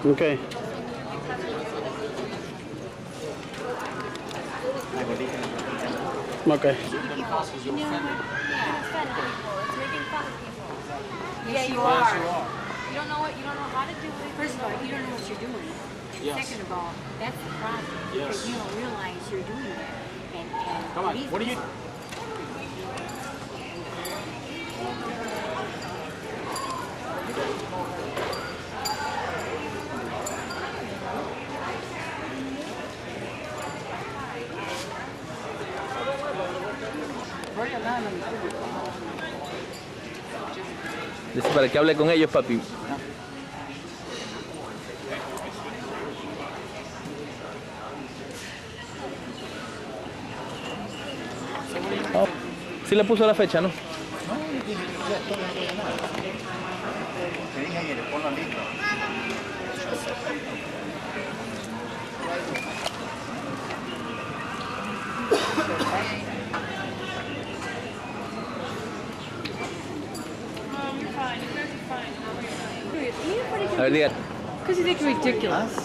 Okay. Okay. Yeah, you are. You don't know how to do it. First of all, you don't know what you're doing. Yes. Second of all, that's the problem. Yes. Because you don't realize you're doing that. And Come on, what are you... Dice para que hable con ellos, papi. Oh, sí le puso la fecha, ¿no? Te dije ayer, ponlo listo. A ver, diga. Because you think you're ridiculous.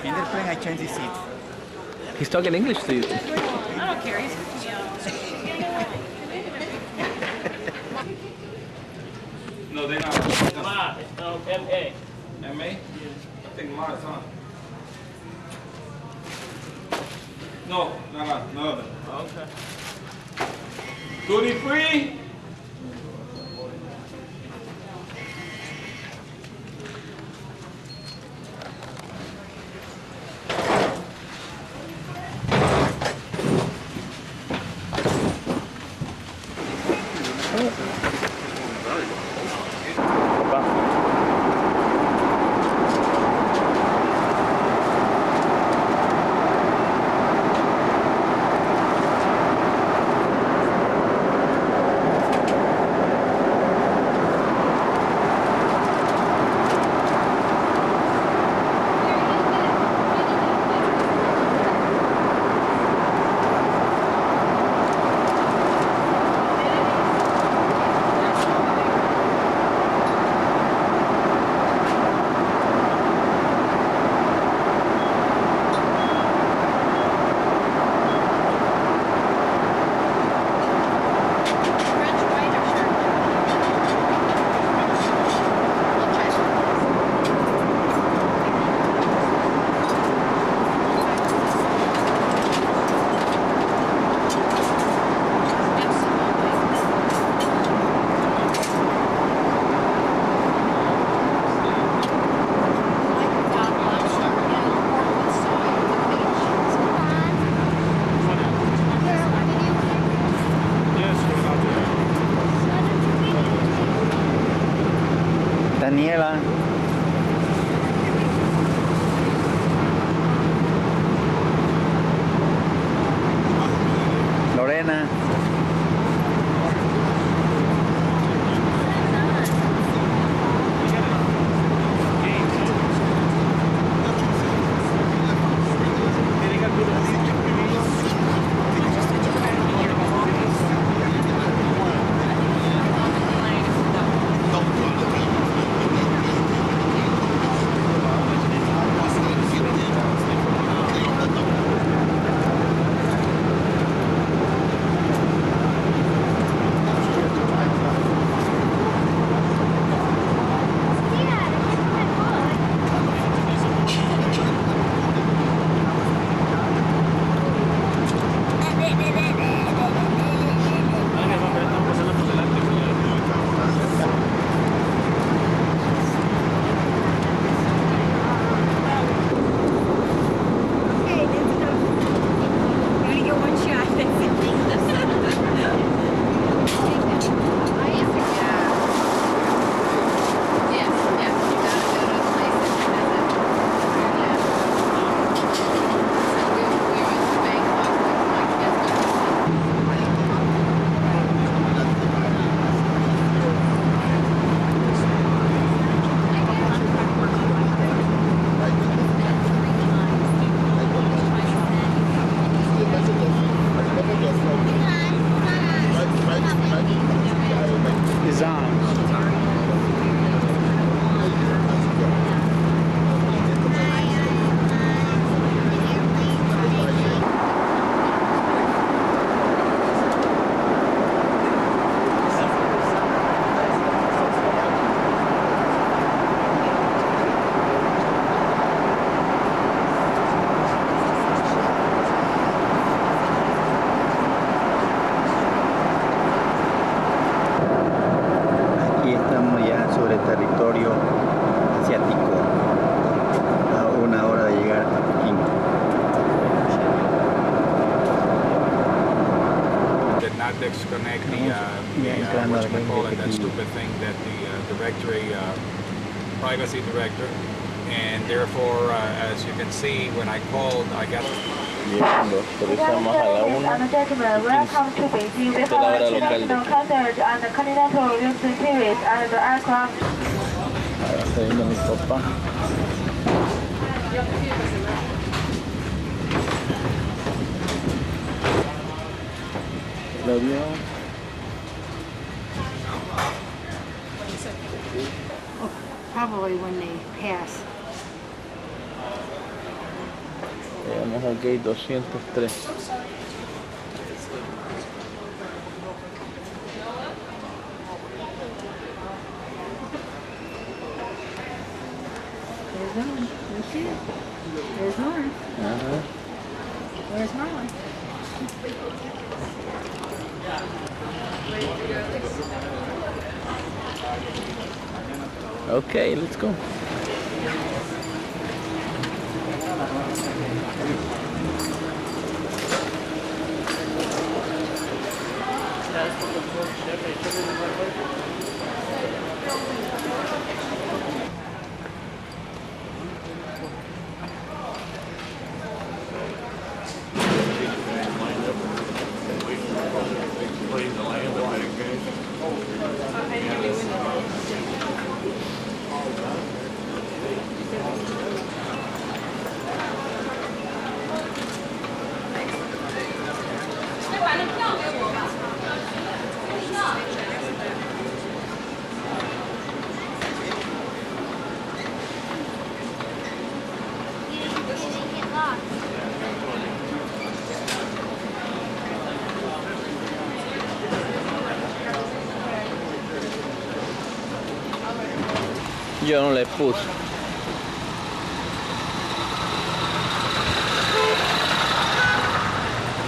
In the plane, I changed the seat. He's talking English to you. I don't care. No, they're not. Ma, M.A. M.A.? I think Ma is on. No, none of them. Okay. Duty free? Daniela. Lorena. disconnect that stupid thing that the directory, privacy director, and therefore, as you can see, when I called, I got. Ladies and gentlemen, welcome to Beijing. We have a international concert and continental music series and the aircraft. Ahora está viendo mi papá. ¿Lo vio? Probably when they pass. Llegamos al gate 203. There's one. You see it? There's one. Where's Marlon? Okay, let's go. Yo no le puse.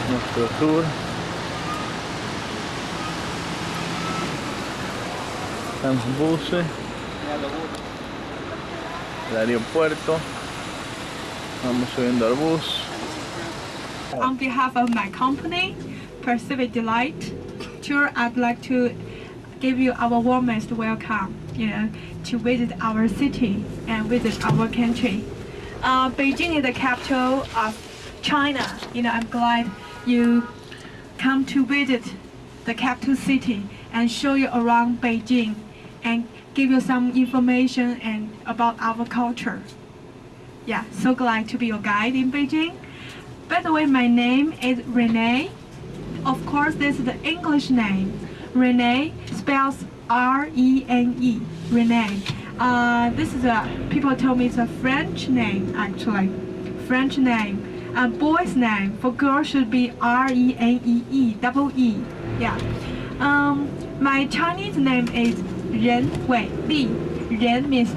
Nuestro tour. Están los buses. El aeropuerto. Vamos subiendo al bus. On behalf of my company, Pacific Delight Tour, I'd like to give you our warmest welcome, to visit our city and visit our country. Beijing is the capital of China. I'm glad you come to visit the capital city and show you around Beijing and give you some information and about our culture. Yeah, so glad to be your guide in Beijing. By the way, my name is Renee. Of course, this is the English name. Renee spells R-E-N-E, Renee. This is people told me it's a French name, actually. French name. A boy's name for girl should be R-E-N-E-E, double E. Yeah. My Chinese name is Ren Wei Li. Ren means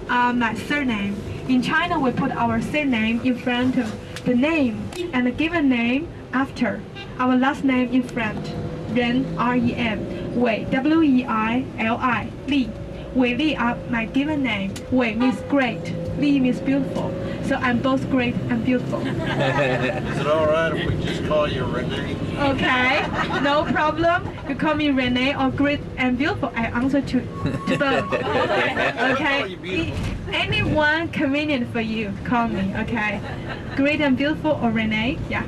my surname. In China, we put our surname in front of the name and the given name after. Our last name in front. Ren, R-E-N. Wei, W-E-I-L-I. Li. Wei Li are my given name. Wei means great. Li means beautiful. So I'm both great and beautiful. Is it alright if we just call you Renee? Okay, no problem. You call me Renee or great and beautiful. I answer to both. Okay. Anyone convenient for you, call me. Okay. Great and beautiful or Renee. Yeah.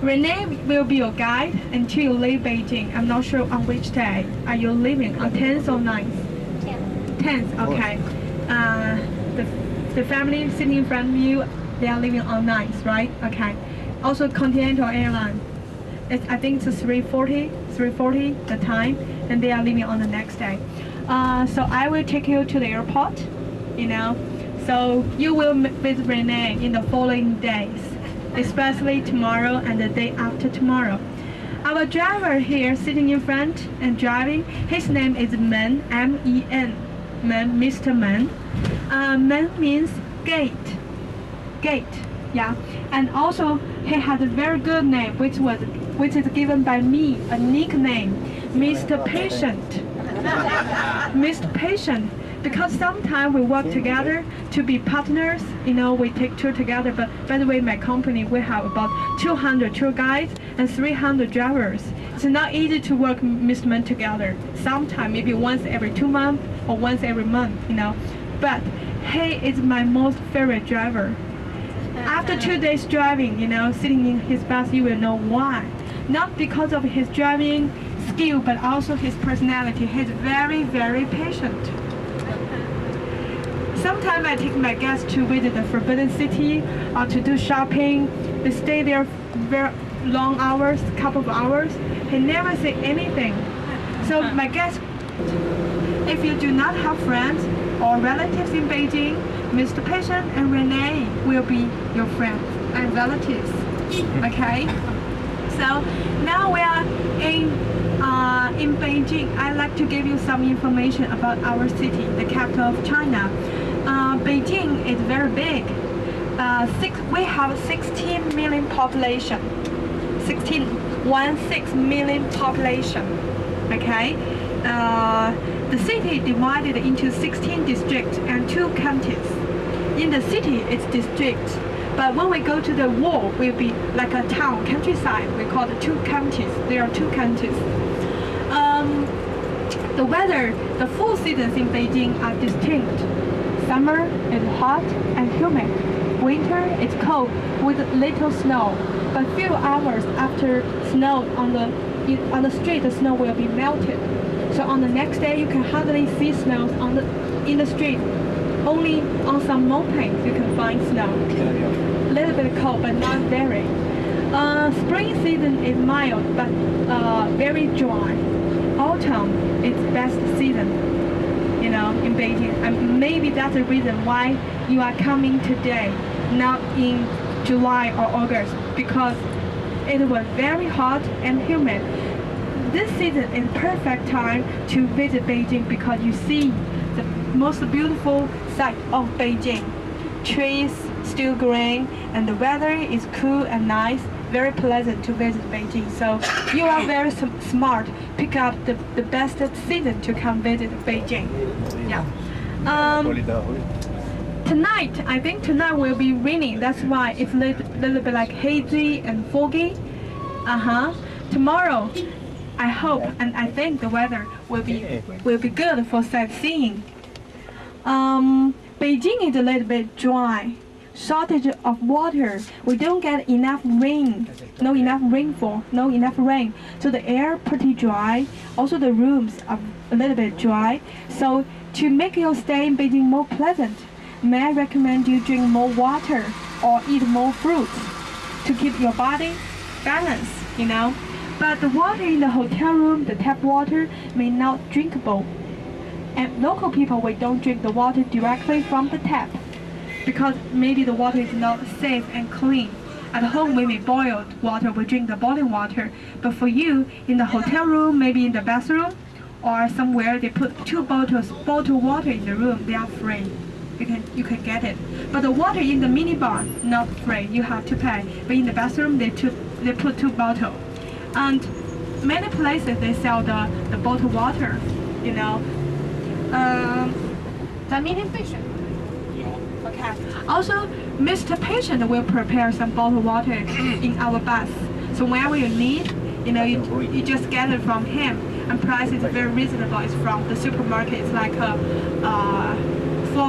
Renee will be your guide until you leave Beijing. I'm not sure on which day are you leaving, on 10th or 9th? 10th, okay. The family sitting in front of you, they are leaving on 9th, right? Okay. Also Continental Airline. I think it's 3:40 the time, and they are leaving on the next day. So I will take you to the airport, So you will visit Renee in the following days, especially tomorrow and the day after tomorrow. Our driver here sitting in front and driving, his name is Men, M-E-N, Men, Mr. Men. Men means gate, yeah. And also he has a very good name, which is given by me, a nickname, Mr. Patient. Mr. Patient because sometimes we work together to be partners, you know, we take tour together. But by the way, my company, we have about 200 tour guides and 300 drivers. It's not easy to work Mr. together. Sometimes maybe once every 2 months or once every month, you know. But he is my most favorite driver. After 2 days driving, you know, sitting in his bus, you will know why. Not because of his driving skill, but also his personality. He's very, very patient. Sometimes I take my guests to visit the Forbidden City or to do shopping. They stay there very long hours, couple of hours. He never say anything. So my guests, if you do not have friends or relatives in Beijing, Mr. Patient and Renee will be your friends and relatives. Okay? So now we are in Beijing. I'd like to give you some information about our city, the capital of China. Beijing is very big. We have 16 million population. 16 million population. Okay? The city divided into 16 districts and 2 counties. In the city, it's districts. But when we go to the wall, it will be like a town, countryside. We call it 2 counties. There are 2 counties. The weather, the 4 seasons in Beijing are distinct. Summer is hot and humid. Winter is cold with little snow. But few hours after snow on the street, the snow will be melted. So on the next day, you can hardly see snow in the street. Only on some mopeds you can find snow. A little bit cold, but not very. Spring season is mild, but very dry. Autumn is best season, you know, in Beijing. And maybe that's the reason why you are coming today, not in July or August, because it was very hot and humid. This season is perfect time to visit Beijing because you see the most beautiful sight of Beijing. Trees still green and the weather is cool and nice, very pleasant to visit Beijing. So you are very smart, pick up the best season to come visit Beijing. Yeah. Tonight, I think tonight will be raining. That's why it's a little bit like hazy and foggy. Tomorrow, I hope and I think the weather will be good for sightseeing. Beijing is a little bit dry. Shortage of water. We don't get enough rain. No enough rainfall. No enough rain. So the air pretty dry. Also the rooms are a little bit dry. So to make your stay in Beijing more pleasant, may I recommend you drink more water or eat more fruits to keep your body balanced, you know. But the water in the hotel room, the tap water, may not drinkable. And local people, we don't drink the water directly from the tap because maybe the water is not safe and clean. At home, we may boil water, we drink the boiling water. But for you, in the hotel room, maybe in the bathroom, or somewhere, they put 2 bottled water in the room. They are free. You can get it. But the water in the minibar, not free. You have to pay. But in the bathroom, they put 2 bottles. And many places they sell the bottled water, you know. The meeting patient. Okay. Also, Mr. Patient will prepare some bottled water in our bus. So whenever you need, you know, you just get it from him. And price is very reasonable. It's from the supermarket. It's like 4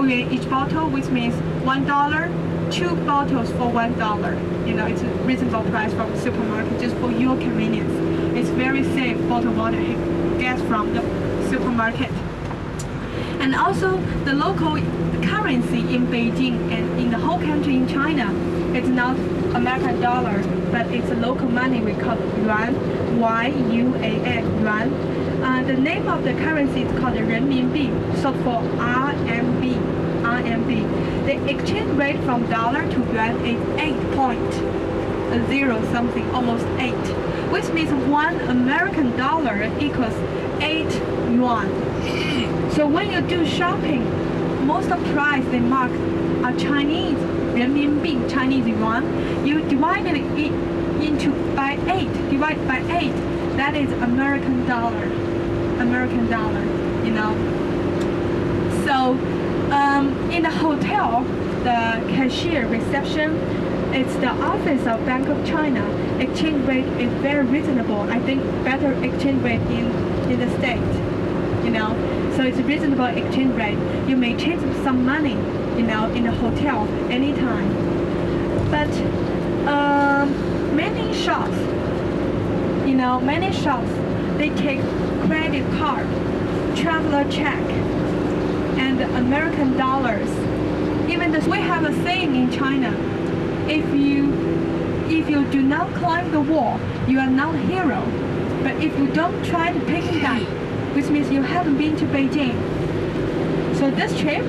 yuan each bottle, which means $1. 2 bottles for $1. You know, it's a reasonable price from the supermarket just for your convenience. It's very safe bottled water he gets from the supermarket. And also the local currency in Beijing and in the whole country in China, it's not American dollar, but it's a local money we call yuan, Y-U-A-N, yuan. The name of the currency is called the renminbi, short for RMB. The exchange rate from dollar to yuan is 8.0 something, almost 8, which means 1 American dollar equals 8 yuan. So when you do shopping, most of the price they mark are Chinese renminbi, Chinese yuan. You divide it by 8, divide by 8, that is American dollar, you know. So So in the hotel, the cashier reception, it's the office of Bank of China. Exchange rate is very reasonable. I think better exchange rate in the state, you know. So it's a reasonable exchange rate. You may change some money, you know, in the hotel anytime. But many shops, you know, they take credit card, traveler check, and American dollars. Even this, we have a saying in China: if you do not climb the wall, you are not a hero. But if you don't try the Peking duck, which means you haven't been to Beijing. So this trip,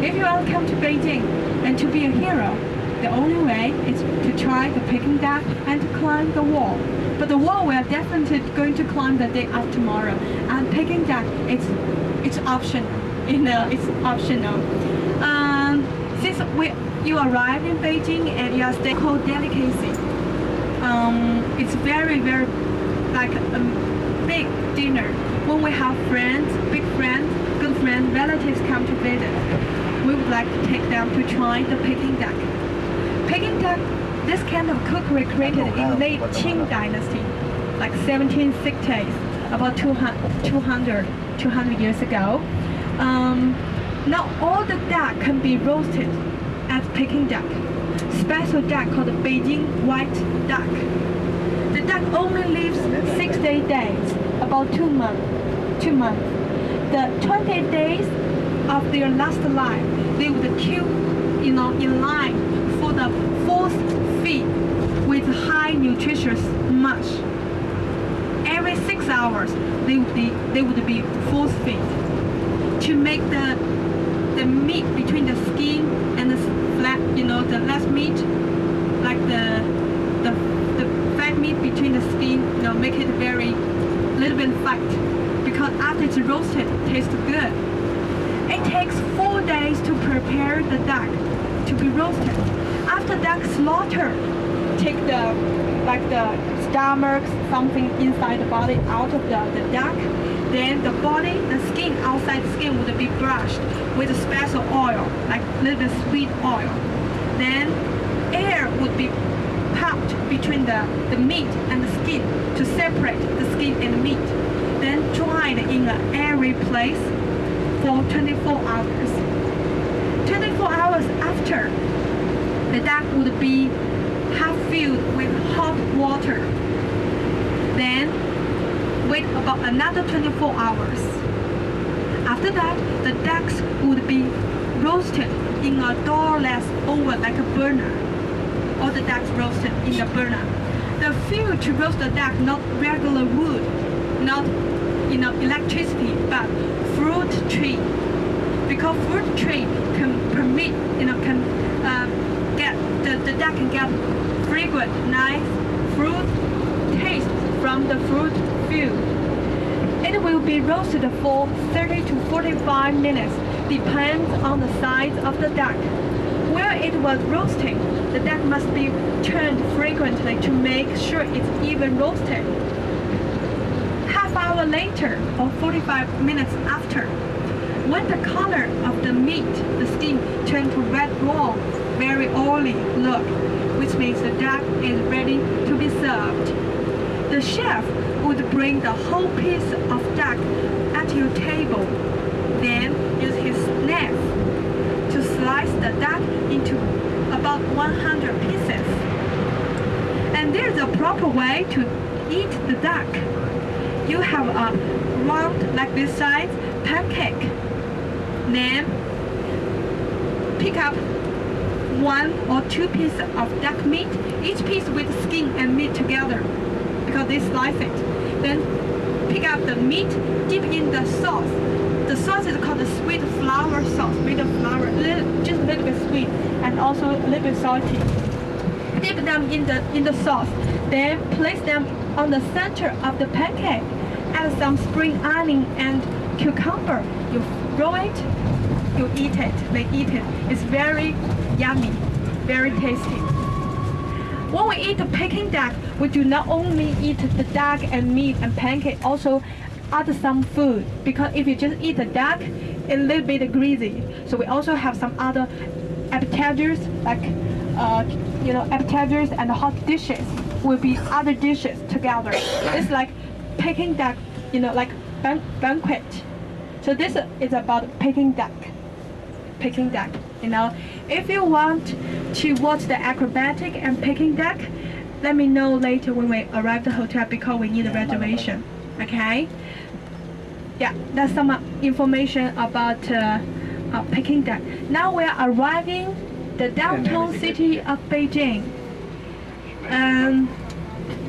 if you want to come to Beijing and to be a hero, the only way is to try the Peking duck and to climb the wall. But the wall we are definitely going to climb the day after tomorrow. And Peking duck, it's optional. You know, it's optional. Since you arrived in Beijing and you are staying cold delicacy, it's very, very like a big dinner. When we have friends, big friends, good friends, relatives come to visit, we would like to take them to try the Peking duck. Peking duck, this kind of cookery created in late Qing dynasty, like 1760s, about 200 years ago. Not all the duck can be roasted as Peking duck. Special duck called the Beijing white duck. The duck only lives 60 days, about 2 months. The 20 days of their last life, they would kill, you know, in line for the force feed with high nutritious mush. Every 6 hours, they would be force fed to make the meat between the skin and the flat, you know, the less meat, like the fat meat between the skin, you know, make it very little bit fat, because after it's roasted, it tastes good. It takes 4 days to prepare the duck to be roasted. After duck slaughter, take the stomach, something inside the body out of the duck. Then the body, the skin, outside the skin would be brushed with a special oil, like little bit sweet oil. Then air would be popped between the meat and the skin to separate the skin and the meat. Then dried in an airy place for 24 hours. 24 hours after, the duck would be half filled with hot water. Then wait about another 24 hours. After that, the ducks would be roasted in a doorless oven like a burner. All the ducks roasted in the burner. The fuel to roast the duck, not regular wood, not, you know, electricity, but fruit tree. Because fruit tree can permit, you know, can get the duck can get fragrant, nice fruit taste from the fruit field. It will be roasted for 30 to 45 minutes, depends on the size of the duck. While it was roasting, the duck must be turned frequently to make sure it's even roasted. Half hour later or 45 minutes after, when the color of the meat, the skin, turns to red raw, very oily look, which means the duck is ready to be served. The chef would bring the whole piece of duck at your table, then use his knife to slice the duck into about 100 pieces. And there's a proper way to eat the duck. You have a round, like this size, pancake. Then pick up 1 or 2 pieces of duck meat, each piece with skin and meat together, because they slice it. Then pick up the meat, dip in the sauce. The sauce is called the sweet flour sauce, made of flour, just a little bit sweet and also a little bit salty. Dip them in the sauce, then place them on the center of the pancake. Add some spring onion and cucumber. You roll it, you eat it, they eat it. It's very yummy, very tasty. When we eat the Peking duck, we do not only eat the duck and meat and pancake, also add some food. Because if you just eat the duck, a little bit greasy. So we also have some other appetizers like appetizers and hot dishes will be other dishes together. It's like Peking duck, like banquet. So this is about Peking duck. Peking duck. If you want to watch the acrobatic and Peking duck, let me know later when we arrive at the hotel because we need a reservation. Okay? Yeah, that's some information about Peking duck. Now we are arriving the downtown city of Beijing.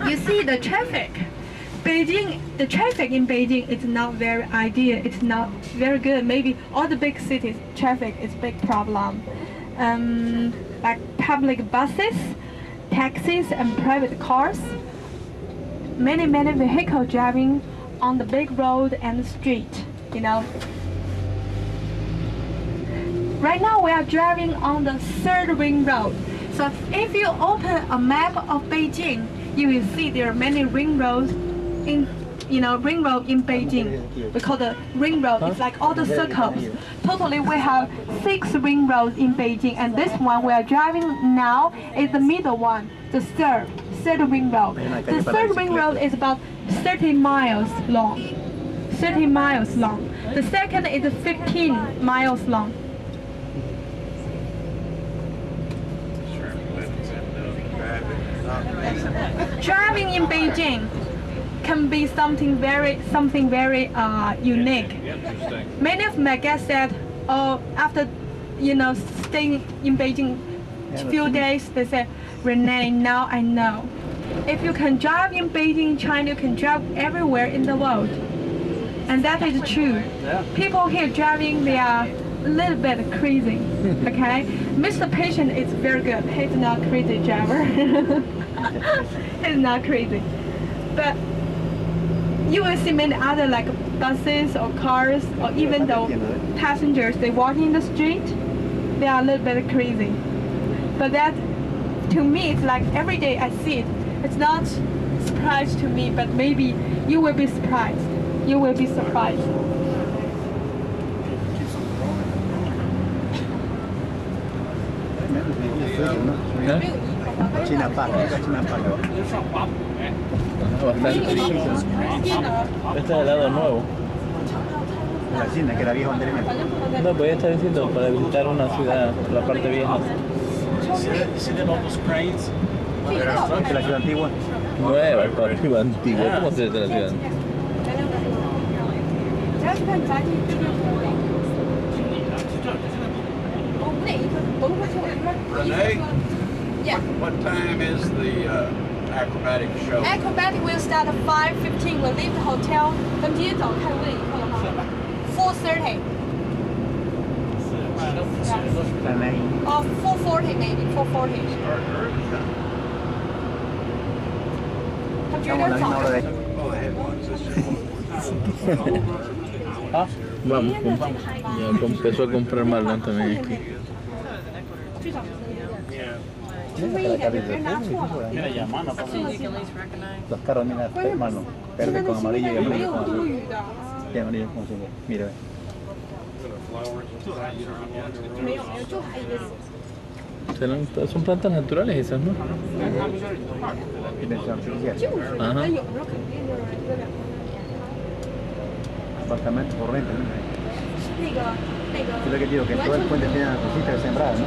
You see the traffic. The traffic in Beijing is not very ideal. It's not very good. Maybe all the big cities, traffic is a big problem. Like public buses, taxis, and private cars. Many vehicles driving on the big road and street. Right now we are driving on the third ring road. So if you open a map of Beijing, you will see there are many ring roads in Beijing. We call the ring road. It's like all the circles. Totally, we have 6 ring roads in Beijing, and this one we are driving now is the middle one, the third ring road. The third ring road is about 30 miles long. 30 miles long. The second is 15 miles long. Driving in Beijing can be something very unique. Many of my guests said, after staying in Beijing a few days, they said, Renee, now I know. If you can drive in Beijing, China, you can drive everywhere in the world. And that is true. People here driving, they are a little bit crazy. Okay? Mr. Patient is very good. He's not a crazy driver. He's not crazy. But you will see many other like buses or cars or even though passengers, they walk in the street, they are a little bit crazy. But that, to me, it's like every day I see it. It's not a surprise to me, but maybe you will be surprised. You will be surprised. China Park. Bastante. Este es el lado nuevo. La China, que era viejo anteriormente. No, pues ya está diciendo para visitar una ciudad, la parte vieja. De la ciudad antigua. Nueva, el parte antigua. ¿Cómo se dice la ciudad? Renee, Yeah. what time is the acrobatic show? Acrobatic will start at 5:15. We'll leave the hotel. 跟今天早上开会以后的话 4:30 or 4:40 maybe 4:40. 他觉得早上 Vamos, ya empezó a comprar Marlon también aquí. Los carros, mira, hermano, verde con amarillo y amarillo con azul. Y amarillo con azul. Mira, ve. Son plantas naturales esas, ¿no? Dimensión artificial. Ajá. Apartamento por renta, ¿no? Yo lo que digo, que todo el puente tiene una cosita sembrada, ¿no?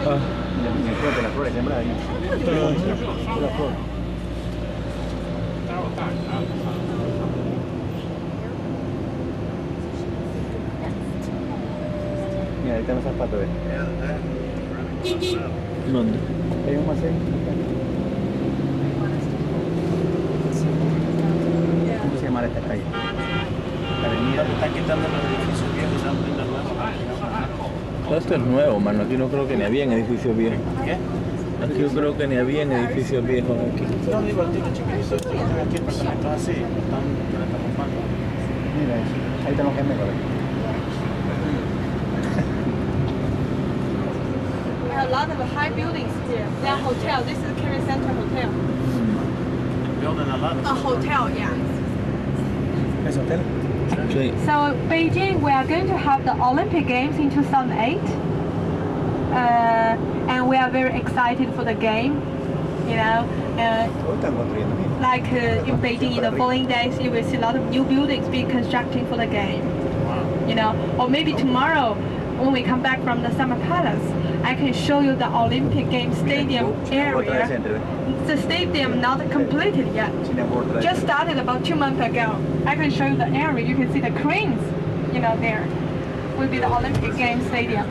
Ah. Y el puente, las flores sembradas, ¿no? Todas las flores. Mira, ahí están los zapatos, ¿ves? ¿Dónde? Hay un más ahí. ¿Cómo se llama esta calle? La avenida. Están quitando los edificios viejos y dando una nueva. Todo esto es nuevo, mano. Aquí no creo que ni habían edificios viejos. ¿Qué? Aquí yo creo que ni habían edificios viejos aquí. No, digo, el tipo chiquitito, aquí apartamentos así, están reformando. Mira, ahí están los gemelos. We have a lot of high buildings here. They are hotel. This is Carry Center Hotel. Building a lot of A hotel, yeah. ¿Es hotel? Sí. So Beijing, we are going to have the Olympic Games in 2008, and we are very excited for the game. You know, like in Beijing, in the following days, you will see a lot of new buildings being constructed for the game. You know, or maybe tomorrow, when we come back from the Summer Palace, I can show you the Olympic Games stadium area. The stadium not completed yet. Just started about 2 months ago. I can show you the area. You can see the cranes, you know, there will be the Olympic Games stadium.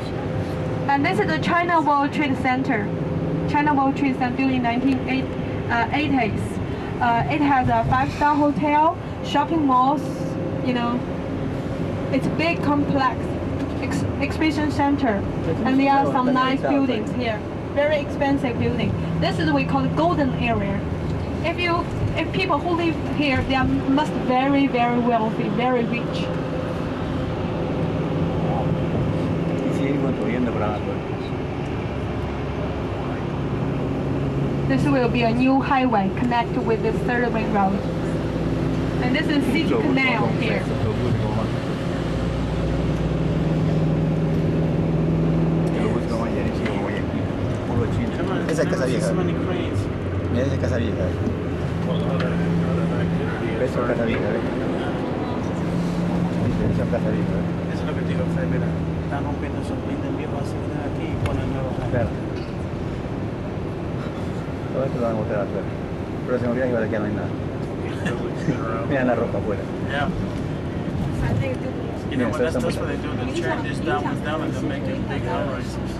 And this is the China World Trade Center. China World Trade Center built in 1980s. It has a 5-star hotel, shopping malls, you know. It's a big complex, exhibition center, and there are some nice buildings here. Very expensive building. This is what we call the golden area. If people who live here, they are must very wealthy, very rich. This will be a new highway connected with the third ring road. And this is City Canal here. Esa es casa vieja. Mira, esa es casa vieja. Esa es casa vieja, ¿ves? Esa es casa vieja. Eso es lo que te digo, Fred, mira, están rompiendo esos blindes viejos así aquí y ponen nuevos. Claro. Todo esto lo van a mostrar afuera. Pero se me olvida que ahora aquí no hay nada. Mira la ropa afuera. Yeah. You know what, that's what they do, they tear this down and down and they'll make it big high rises.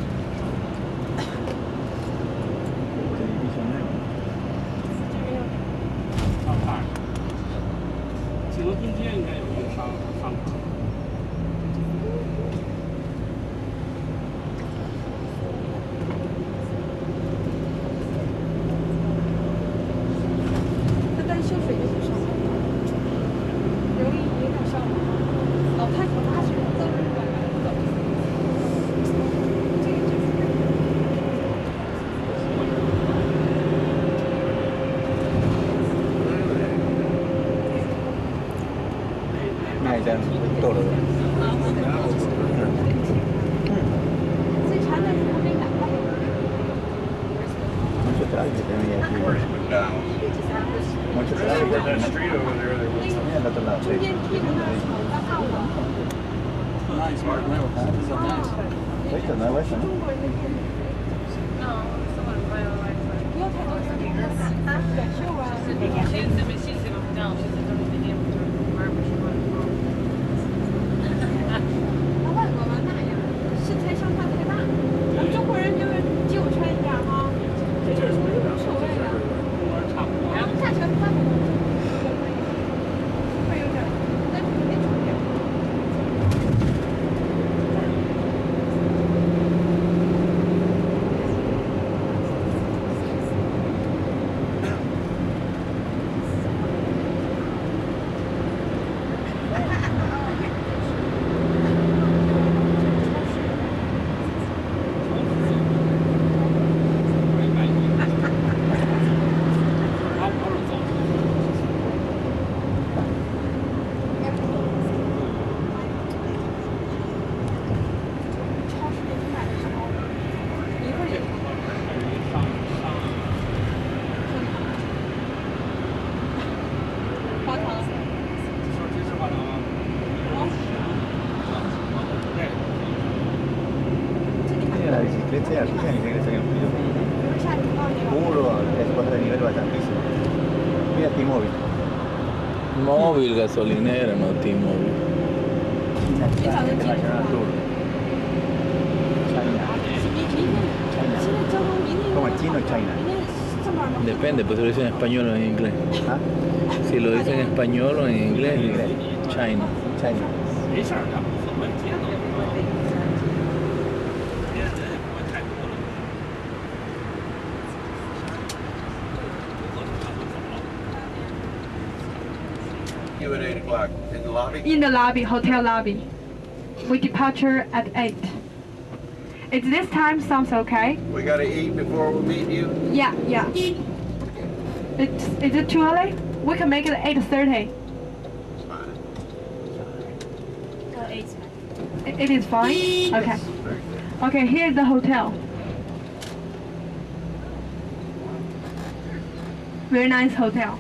Todo. Mucho tráfico tenía aquí. Mucho tráfico. Mira al otro lado. Esto es nuevo, eso, ¿no? La bicicleta y artista ni siquiera sería un frío. Puro, después de nivel bastantísimo. Mira T-Mobile. Móvil, gasolinera, no T-Mobile. International Tour. China. ¿Como chino o China? Depende, pues si lo dicen en español o en inglés. ¿Ah? Si lo dicen en español o en inglés, China. China. You at 8 o'clock in the lobby? In the lobby, hotel lobby. We departure at 8. Is this time sounds okay? We gotta eat before we meet you? Yeah. Is it too early? We can make it 8:30. It's fine. It is fine? Okay. Okay, here's the hotel. Very nice hotel.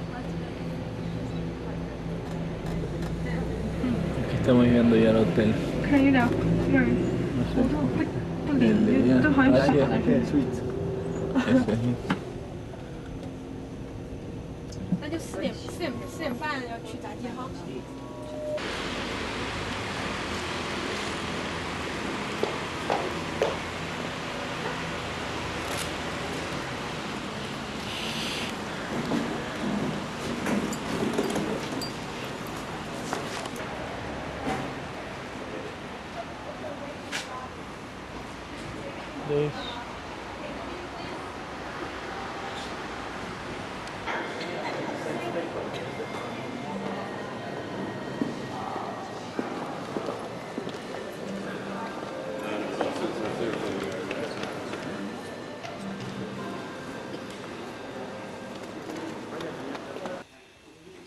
Aquí estamos viendo ya el hotel. 看一点，这儿 No sé. 不理，都好像下来。 那就4点半要去闸机哈。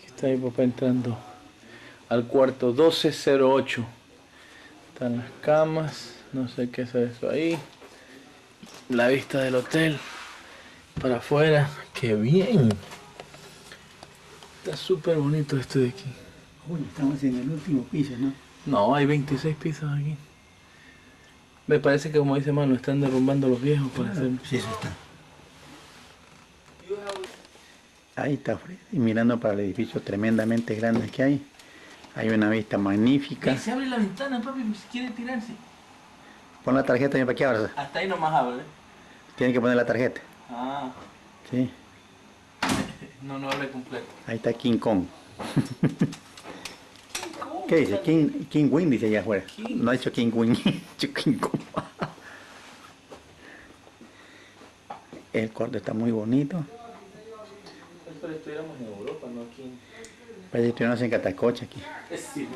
Está mi papá entrando al cuarto 1208. Están las camas, no sé qué es eso ahí. La vista del hotel para afuera. ¡Qué bien! Está súper bonito esto de aquí. Uy, estamos en el último piso, ¿no? No, hay 26 pisos aquí. Me parece que, como dice Manu, están derrumbando los viejos para hacer... Sí, eso está. Ahí está Freddy, mirando para el edificio tremendamente grande que hay. Hay una vista magnífica. Se abre la ventana, papi, si quiere tirarse. Pon la tarjeta para que abras. Hasta ahí nomás abre. Tiene que poner la tarjeta. Ah, Sí. no abre completo. Ahí está King Kong. ¿Qué dice? King Wing dice allá afuera. No ha dicho King Wing, ha dicho King Kong. El cuarto está muy bonito. Pero estuviéramos en Europa, no aquí. Parece que estuviéramos en Catacocha aquí. Sí.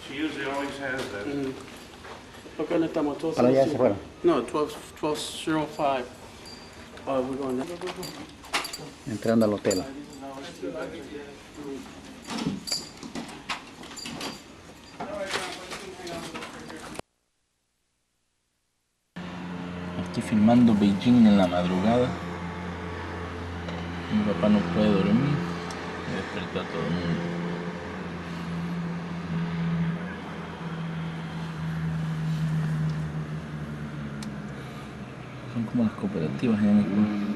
She usually always has that. Acá no estamos todos. Ahora ya se fueron. No, 12:05. We're going there. Entrando al hotel. Estoy filmando Beijing en la madrugada. Mi papá no puede dormir. Me despertó a todo el mundo. Son como las cooperativas en mi pueblo.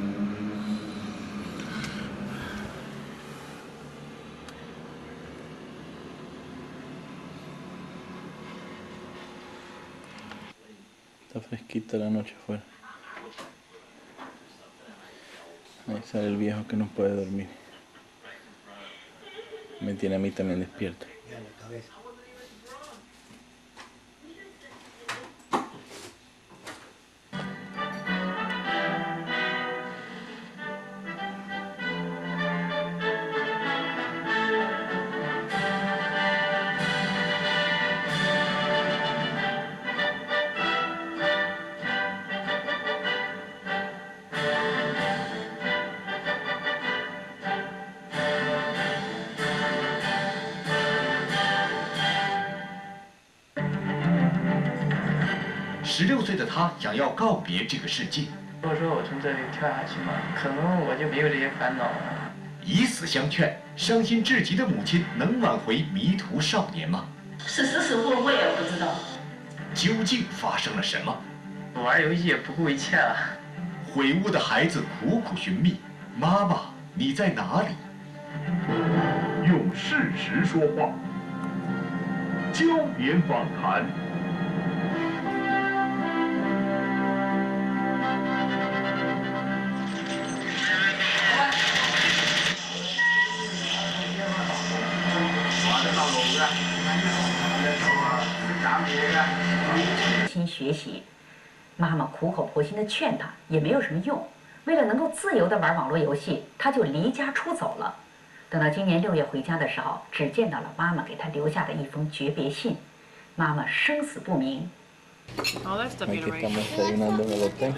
Está fresquita la noche afuera. Ahí sale el viejo que no puede dormir. Me tiene a mí también despierto.16岁的他想要告别这个世界。如果说我从这里跳下去嘛，可能我就没有这些烦恼了。以死相劝，伤心至极的母亲能挽回迷途少年吗？是死是活我也不知道。究竟发生了什么？玩游戏也不顾一切了。悔悟的孩子苦苦寻觅，妈妈，你在哪里？用事实说话，焦点访谈。新学习，妈妈苦口婆心的劝他，也没有什么用。为了能够自由的玩网络游戏，他就离家出走了。等到今年6月回家的时候，只见到了妈妈给他留下的一封诀别信。妈妈生死不明， Aquí estamos desayunando en el hotel.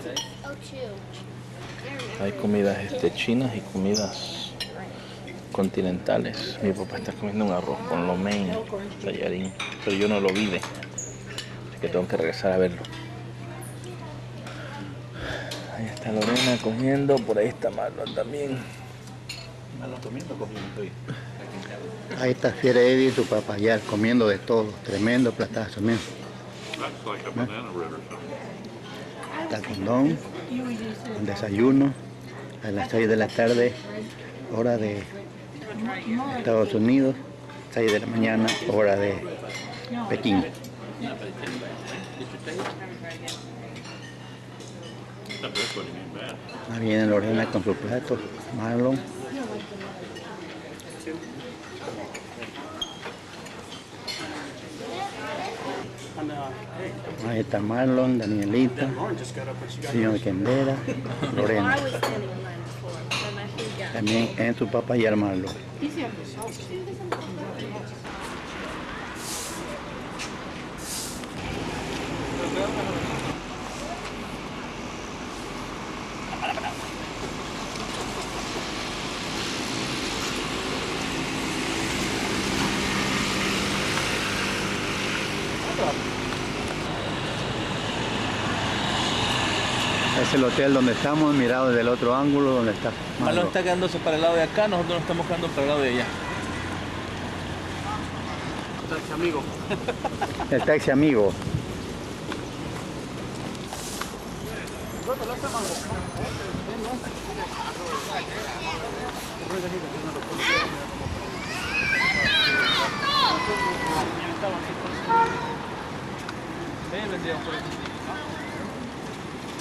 Hay comidas chinas y comidas continentales. Mi papá está comiendo un arroz con lo mein, tallarín, pero yo no lo vi, así que tengo que regresar a verlo. Ahí está Lorena comiendo, por ahí está Marlon también. Marlon comiendo estoy. Ahí está Fiera Eddie y su papayal comiendo de todo, tremendo platazo, mira. Está con Don, un desayuno a las 6 de la tarde, hora de Estados Unidos, 6 de la mañana, hora de Pekín. Ahí viene Lorena con su plato, Marlon. Ahí está Marlon, Danielita, señor Kendera, Lorena. También en su papá y Marlon. Es el hotel donde estamos, mirado desde el otro ángulo donde está Marlon está quedándose para el lado de acá, nosotros nos estamos quedando para el lado de allá. Taxi amigo. El taxi amigo.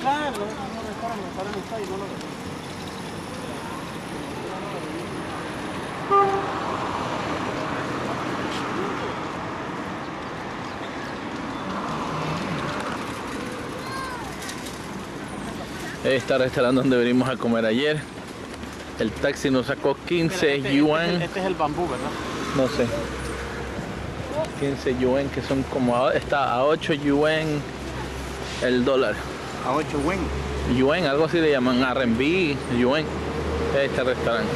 Claro, no está y no lo Este restaurante donde venimos a comer ayer. El taxi nos sacó 15 yuan. Este es el bambú, ¿verdad? No sé. 15 yuan, que son como, está a 8 yuan el dólar. A 8 yuan. Yuan, algo así le llaman, RMB, yuan. Este restaurante.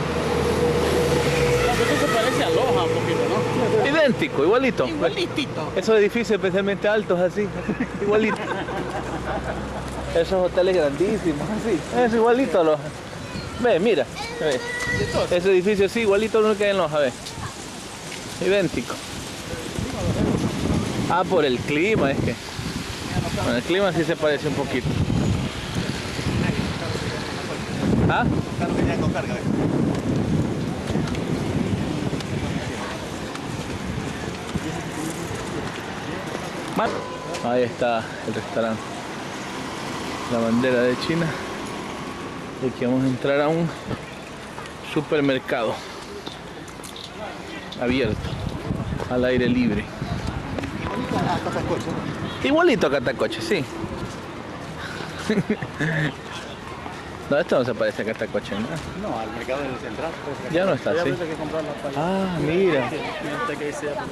Esto se parece a Loja un poquito, ¿no? Idéntico, igualito. Igualitito. Esos edificios especialmente altos así, igualito. Esos hoteles grandísimos, así. Es igualito a Loja. Ve, mira. Ve. Ese edificio sí, igualito a lo que hay en Loja, ve. Idéntico. Ah, por el clima, es que. Bueno, el clima sí se parece un poquito. ¿Ah? Ahí está el restaurante. La bandera de China. Y aquí vamos a entrar a un supermercado abierto, al aire libre. Igualito a Catacoche, sí. No, esto no se parece a Catacoche, ¿no? No, al mercado del central. Ya no está así. Ah, mira.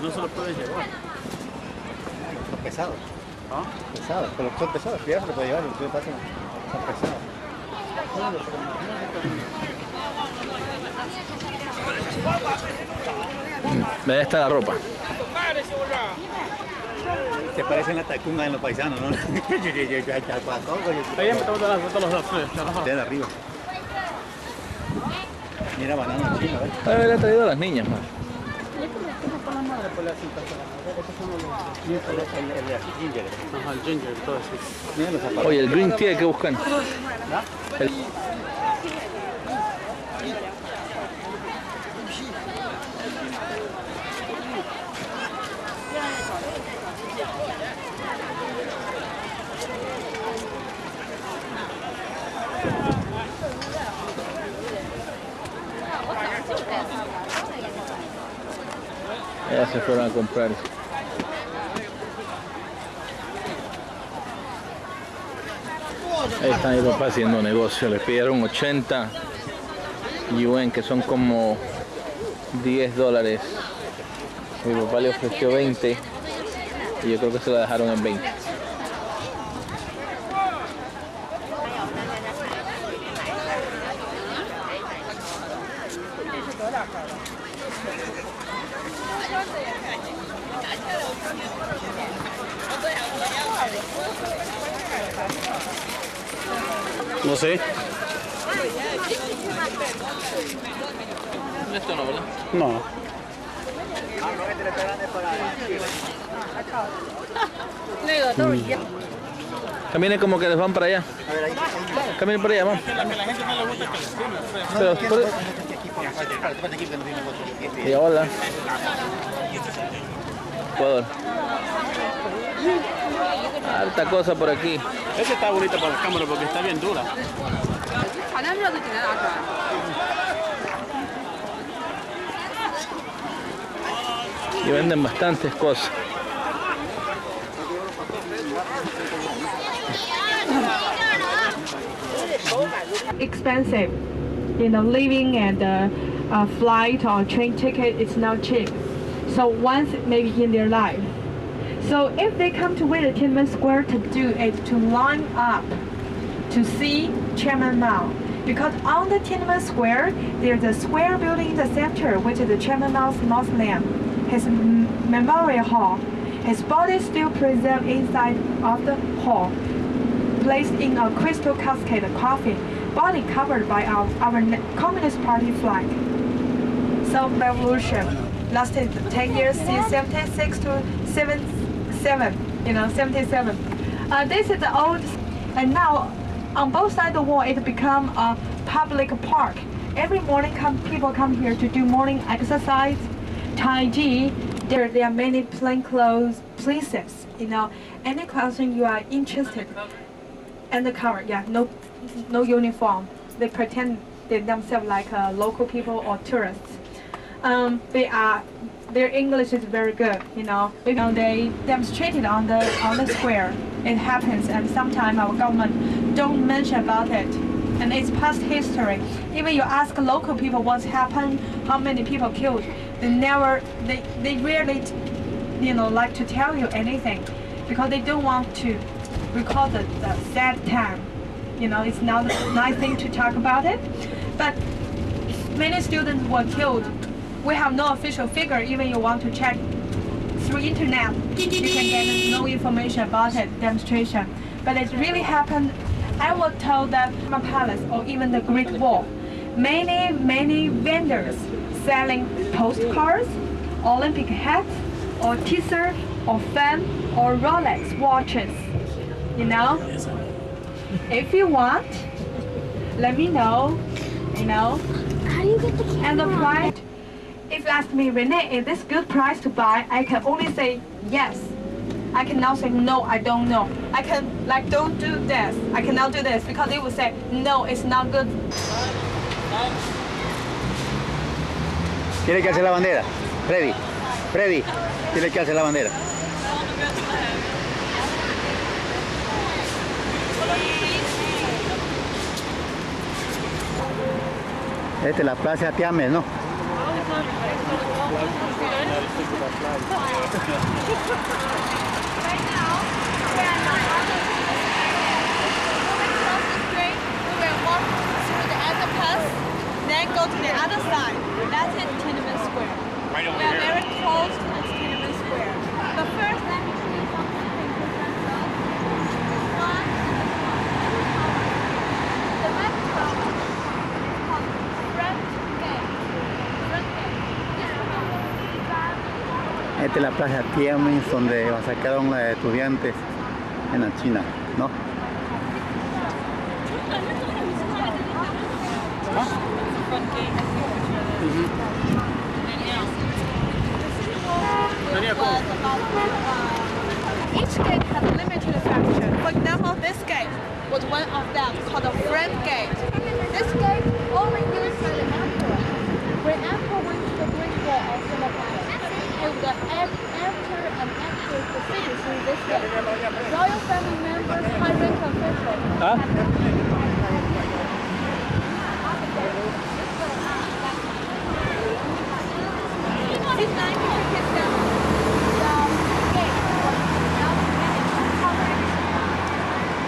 No se lo puede llevar. Son pesados. ¿Ah? Pesados, pero son pesados. Fíjate, se lo puede llevar y ustedes pasan. Son pesados. Ahí está la ropa. Se parecen la tacunga en los paisanos, ¿no? Ahí empezamos a las fotos los de arriba. Mira, banana chino, ¿ves? Haber traído a las niñas, man. Ajá, el ginger, todo eso. Oye, el green tea hay que buscar. Ya se fueron a comprar. Ahí está mi papá haciendo negocio. Le pidieron 80 yuan, que son como 10 dólares. Mi papá le ofreció 20 y yo creo que se la dejaron en 20. No sé. Esto no, ¿verdad? No. Caminen como que les van para allá. Caminen para allá, vamos. A la gente no le gusta que les filmen. Y hola. Ecuador. Harta cosa por aquí. Ese está bonito para la cámara porque está bien dura. Y venden bastantes cosas. Expensive, living and flight or train ticket is not cheap. So once maybe in their life. So if they come to visit Tiananmen Square to do it, to line up to see Chairman Mao. Because on the Tiananmen Square, there's a square building in the center, which is the Chairman Mao's mausoleum, his memorial hall. His body is still preserved inside of the hall, placed in a crystal cascade coffin, body covered by our Communist Party flag. So revolution lasted 10 years, since 76 to 77, 77. This is the old, and now on both sides of the wall it become a public park. Every morning people come here to do morning exercise, Tai Chi. There are many plainclothes places, any question you are interested. Undercover, yeah, no uniform. They pretend they themselves like local people or tourists. Their English is very good, They demonstrated on the square. It happens, and sometimes our government don't mention about it, and it's past history. Even you ask local people what's happened, how many people killed, they rarely, like to tell you anything, because they don't want to recall the sad time. It's not a nice thing to talk about it, but many students were killed. We have no official figure. Even you want to check through internet, you can get no information about it, demonstration. But it really happened. I was told that my palace or even the Great Wall, many vendors selling postcards, Olympic hats, or t-shirt, or fan, or Rolex watches. If you want, let me know. How do you get the camera? And the price. If you ask me, Renee, is this good price to buy? I can only say yes. I cannot say no, I don't know. I can don't do this. I cannot do this because they will say no, it's not good. Tiene que hacer la bandera. Freddy, tiene que hacer la bandera. Esta es la plaza Tiames, ¿no? Then go to the other side. That's it, Tiananmen Square. Right over we are here. very close to Tiananmen Square. But first, let me show you something to present us. This one and this one. The next one is called front gate. Front gate. This one. Esta es la plaza Tiananmen donde sacaron a estudiantes en la China, ¿no? Each gate has limited function. For example, this gate was one of them, called the front gate. This gate only used by the emperor. When emperor went to the Great Wall of the Palace, he would enter and exit the city through this gate. Royal family members, high-rank officials. Since 1957, the gate was now managed to cover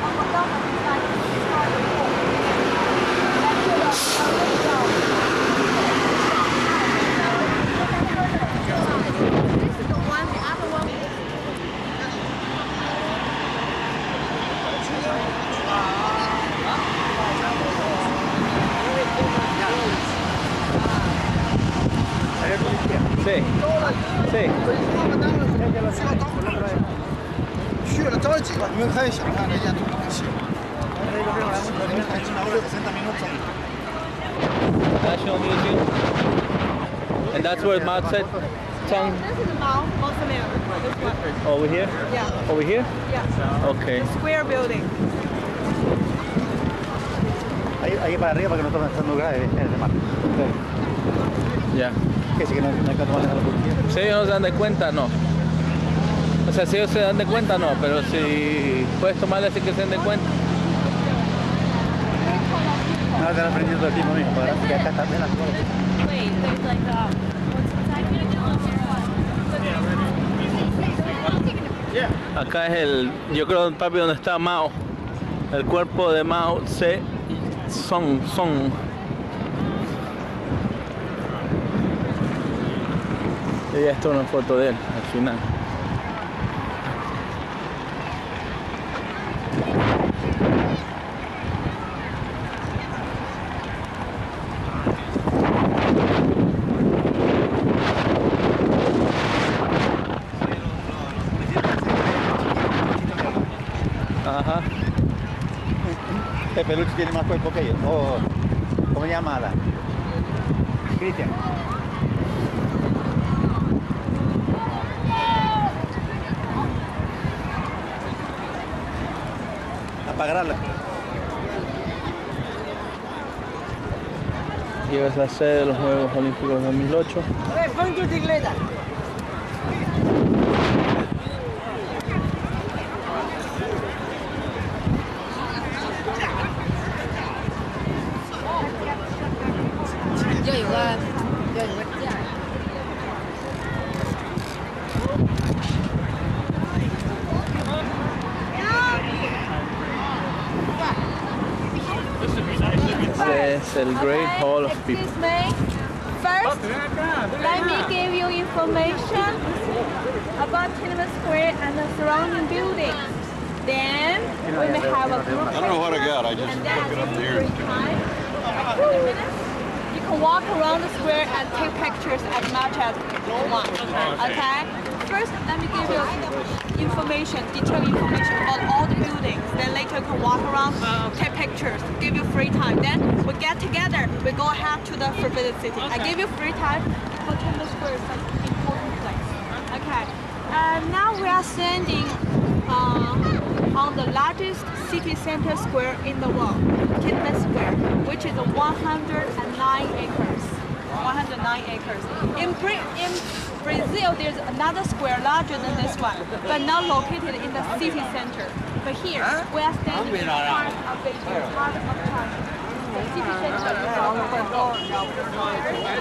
of a government like the wall. Sí. Sí. 去了着急了，你们可以想看人家土东西。那个不用来，你们看到了60 minutos. National Museum. And that's where Mao Zedong. This is Mao Mausoleum. This one. Over here? Yeah. Over here? Yeah. Okay. Square building. Ahí para arriba para que no tomen esta nubes de mar. Ya. Que sí que no hay que tomar la policía. Si ellos no se dan de cuenta, no. O sea, si ellos se dan de cuenta, no. Pero si puedes tomarle así que se den de cuenta. No, te lo aprendiendo el tipo mismo, para que acá también las cosas. Wait, there's like Acá es el, yo creo, papi, donde está Mao. El cuerpo de Mao Zedong. Y esto es una foto de él al final. Ajá. Este peluche tiene más cuerpo que yo. Oh, ¿cómo se llama la? Cristian. Apagarla. Y es la sede de los Juegos Olímpicos 2008. Pon tu bicicleta. This is el Great Hall of People. Excuse me. First, let me give you information about Tiananmen Square and the surrounding buildings. Then we may have a group I don't know what I got. I just and then looked it up after there. free time, like 20 minutes, you can walk around the square and take pictures as much as you want. Okay? First, let me give you information, detailed information about all the buildings. Then later you can walk around, take pictures, give you free time. Then we get together, we go ahead to the Forbidden City. I give you free time because Tiananmen Square is such an important place. Okay. Now we are standing on the largest city center square in the world, Tiananmen Square, which is 109 acres. 109 acres. In Brazil, there's another square larger than this one, but not located in the city center. But here, we are standing in part of Beijing, part of China. The city center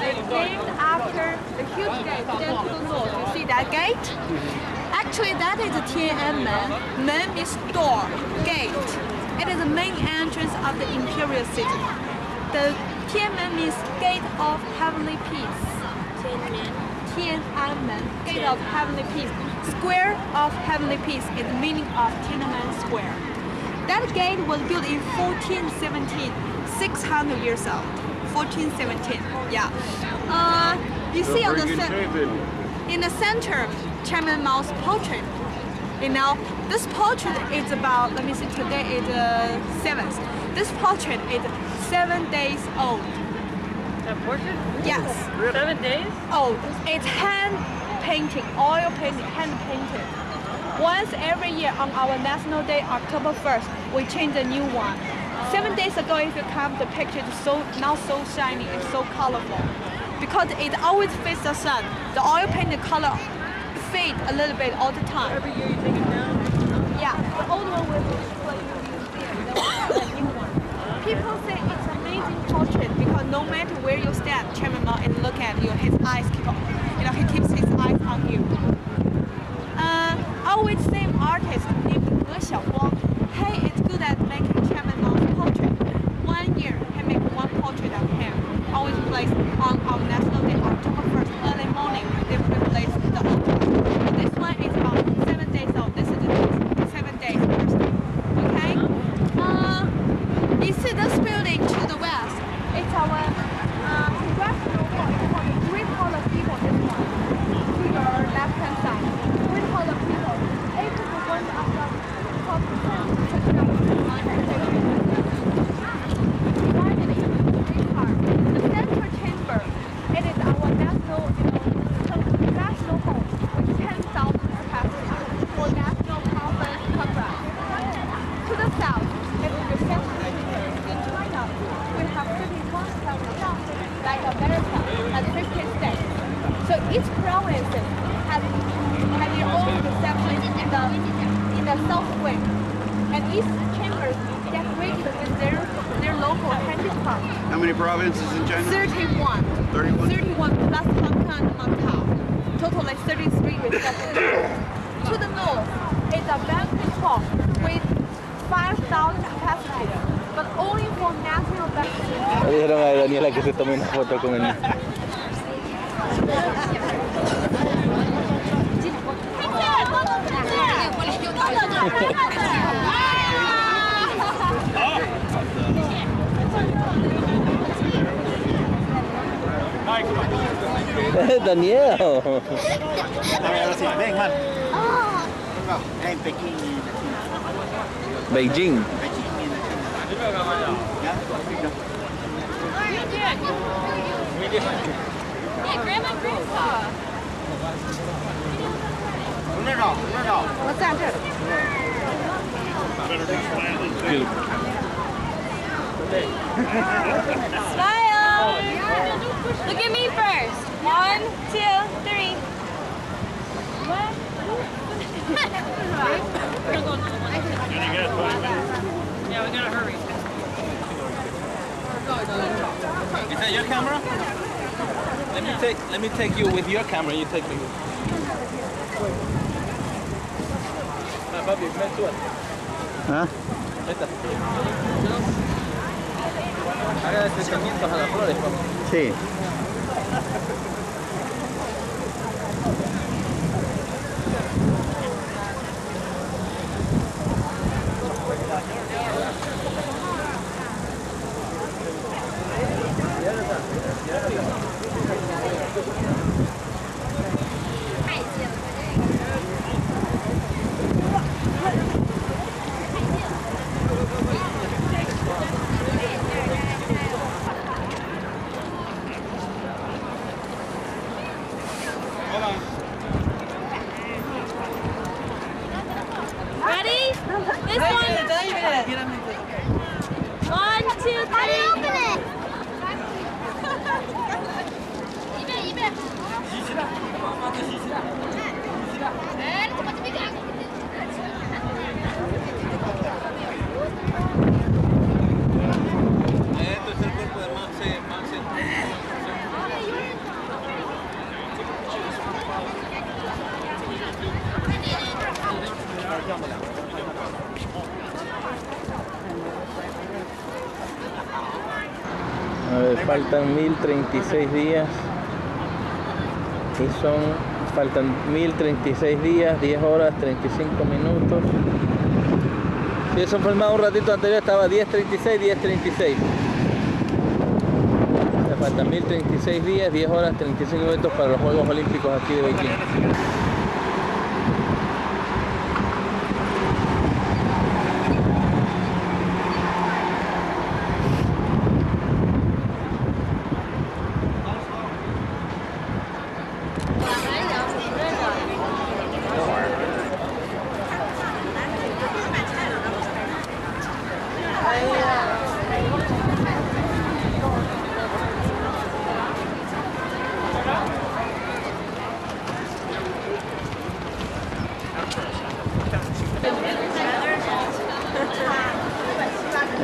is named after the huge gate, then to the north. You see that gate? Actually, that is Tiananmen. Men means door, gate. It is the main entrance of the imperial city. The Tiananmen means gate of heavenly peace. Tiananmen, gate of heavenly peace. Square of heavenly peace is the meaning of Tiananmen Square. That gate was built in 1417, 600 years old. 1417, yeah. You see on the in the center, Chairman Mao's portrait. You know, this portrait is about, let me see, today is 7th. This portrait is 7 days old. A portrait? Yes. 7 days? Old. It's hand painting, oil painting, hand painted. Once every year on our National Day, October 1st, we change a new one. 7 days ago, if you come, the picture is not so shiny, it's so colorful. Because it always faces the sun. The oil painted color fade a little bit all the time. Every year you take it down? Yeah, the old one will display in the museum. The new one. People say it's an amazing portrait because no matter where you stand, Chairman Mao is looking at you. His eyes keep on, he keeps his eyes on you. Always same artist named He Xiaoguang. He is good at making Chairman Mao's portrait. 1 year, he made one portrait of him. Always placed on our National Day, October 1st, early morning. They replace the old one. This one is about 7 days old. This is 7 days first. Okay? You see this building to the west? It's our congressional hall. It's called the Great Hall of People. It's each province have their own reception in the south wing, and each chamber decorated with their local handicraft. How many provinces in China? 31. 31 plus Hong Kong and Macau. Total like 33 receptions. To the north is a banquet hall with 5,000 capacity, but only for national banquets. Le dijeron a Daniela que se tome una foto con él. Daniel. Ahora sí, ven, man. En Pekín. Beijing. Yeah, Grandma and Grandpa. What's that? Smile! Look at me first. 1, 2, 3. What? We're gonna go another one. Yeah, we gotta hurry. Is that your camera? Let me take you with your camera. You take me. Papi, me suelta. ¿Ah? Esta. Haga deslizamientos a las flores, papi. Sí. Ready? This one. 1, 2, 3. Open it. Esto es el cuerpo de Maxi. A ver, faltan 1036 días. Y faltan 1036 días, 10 horas, 35 minutos. Si eso fue más un ratito anterior, estaba 10:36, 10:36. O sea, faltan 1036 días, 10 horas, 35 minutos para los Juegos Olímpicos aquí de Beijing.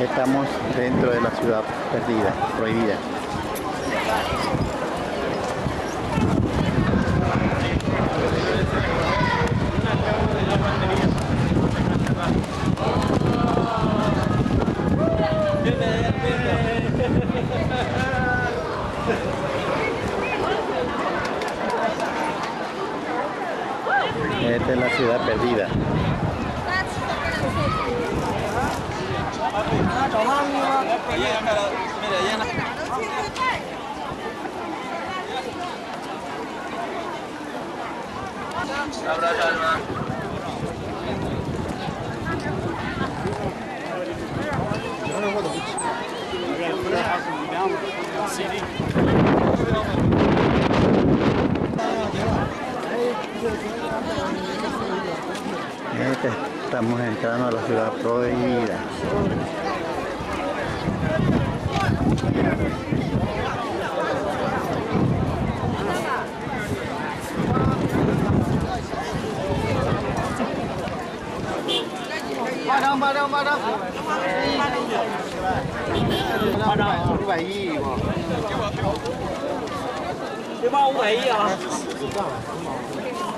Estamos dentro de la ciudad perdida, prohibida. Esta es la ciudad perdida. Estamos entrando a la ciudad prohibida. 510嘛。这包510啊。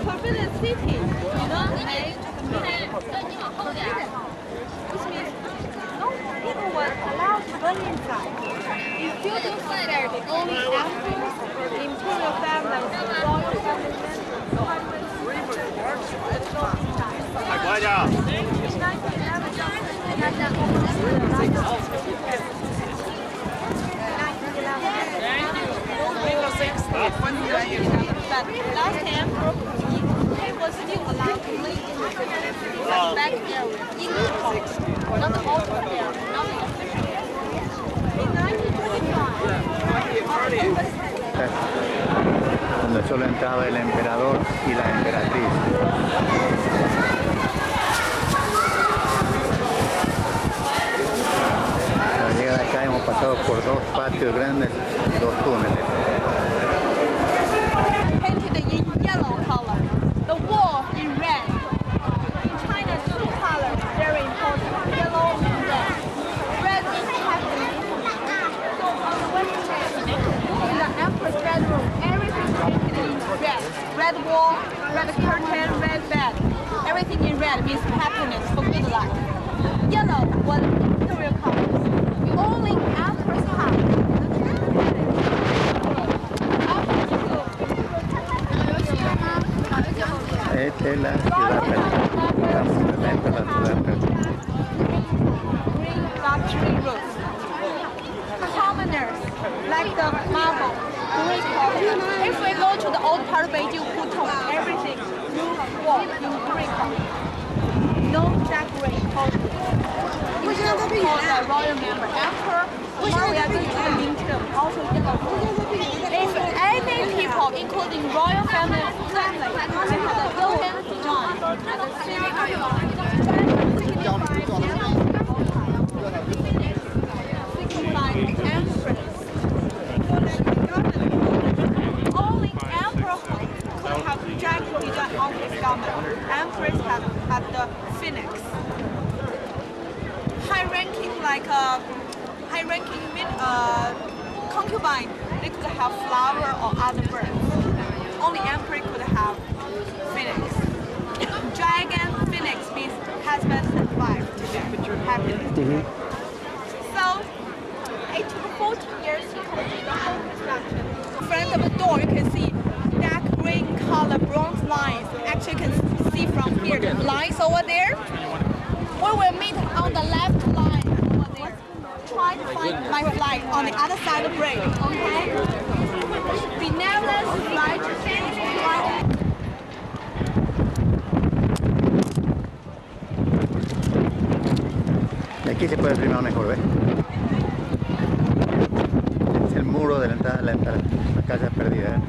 Forbidden city, you know, which means no people were allowed to run inside. In buildings there, only emperors, imperial families, royal families, but last emperor, he was still allowed to live in the back area, in the court, not the open area, not the official area. In 1925, donde solo entraba el emperador y la emperatriz. Al llegar acá hemos pasado por 2 patios grandes y 2 túneles. painted in yellow color, the wall in red. In China, 2 colors very important, yellow and red. Red is happiness. So on the west side, in the emperor's bedroom, everything painted in red. Red wall, red curtain, red bed. Everything in red means happiness for good luck. Yellow was imperial color. Only emperor's house. Esta es la ciudad perdida. Estamos dentro de la ciudad perdida. Green luxury rooms. Commoners like the marble, green color. If we go to the old part of Beijing, Putong, everything roof wall in green color. No dark green color. This is called the royal member. Emperor, now we are going to the Ming term, also yellow. If any people, including royal family, they have the golden John and the only emperor could have dragon design on his garment. Emperors have the phoenix. High-ranking concubine, they could have flower or other birds. Only emperor could have phoenix. Dragon, phoenix means husband and wife together, happily. So it took 40 years to complete the whole construction. In front of the door, you can see dark green color bronze lines. Actually, you can see from here the lines over there. We will meet on the left line over there. Try to find my flight on the other side of the bridge, okay? Benevolence flight. Y aquí se puede filmar mejor, ¿ves? Es el muro de la entrada de la casa perdida, ¿eh?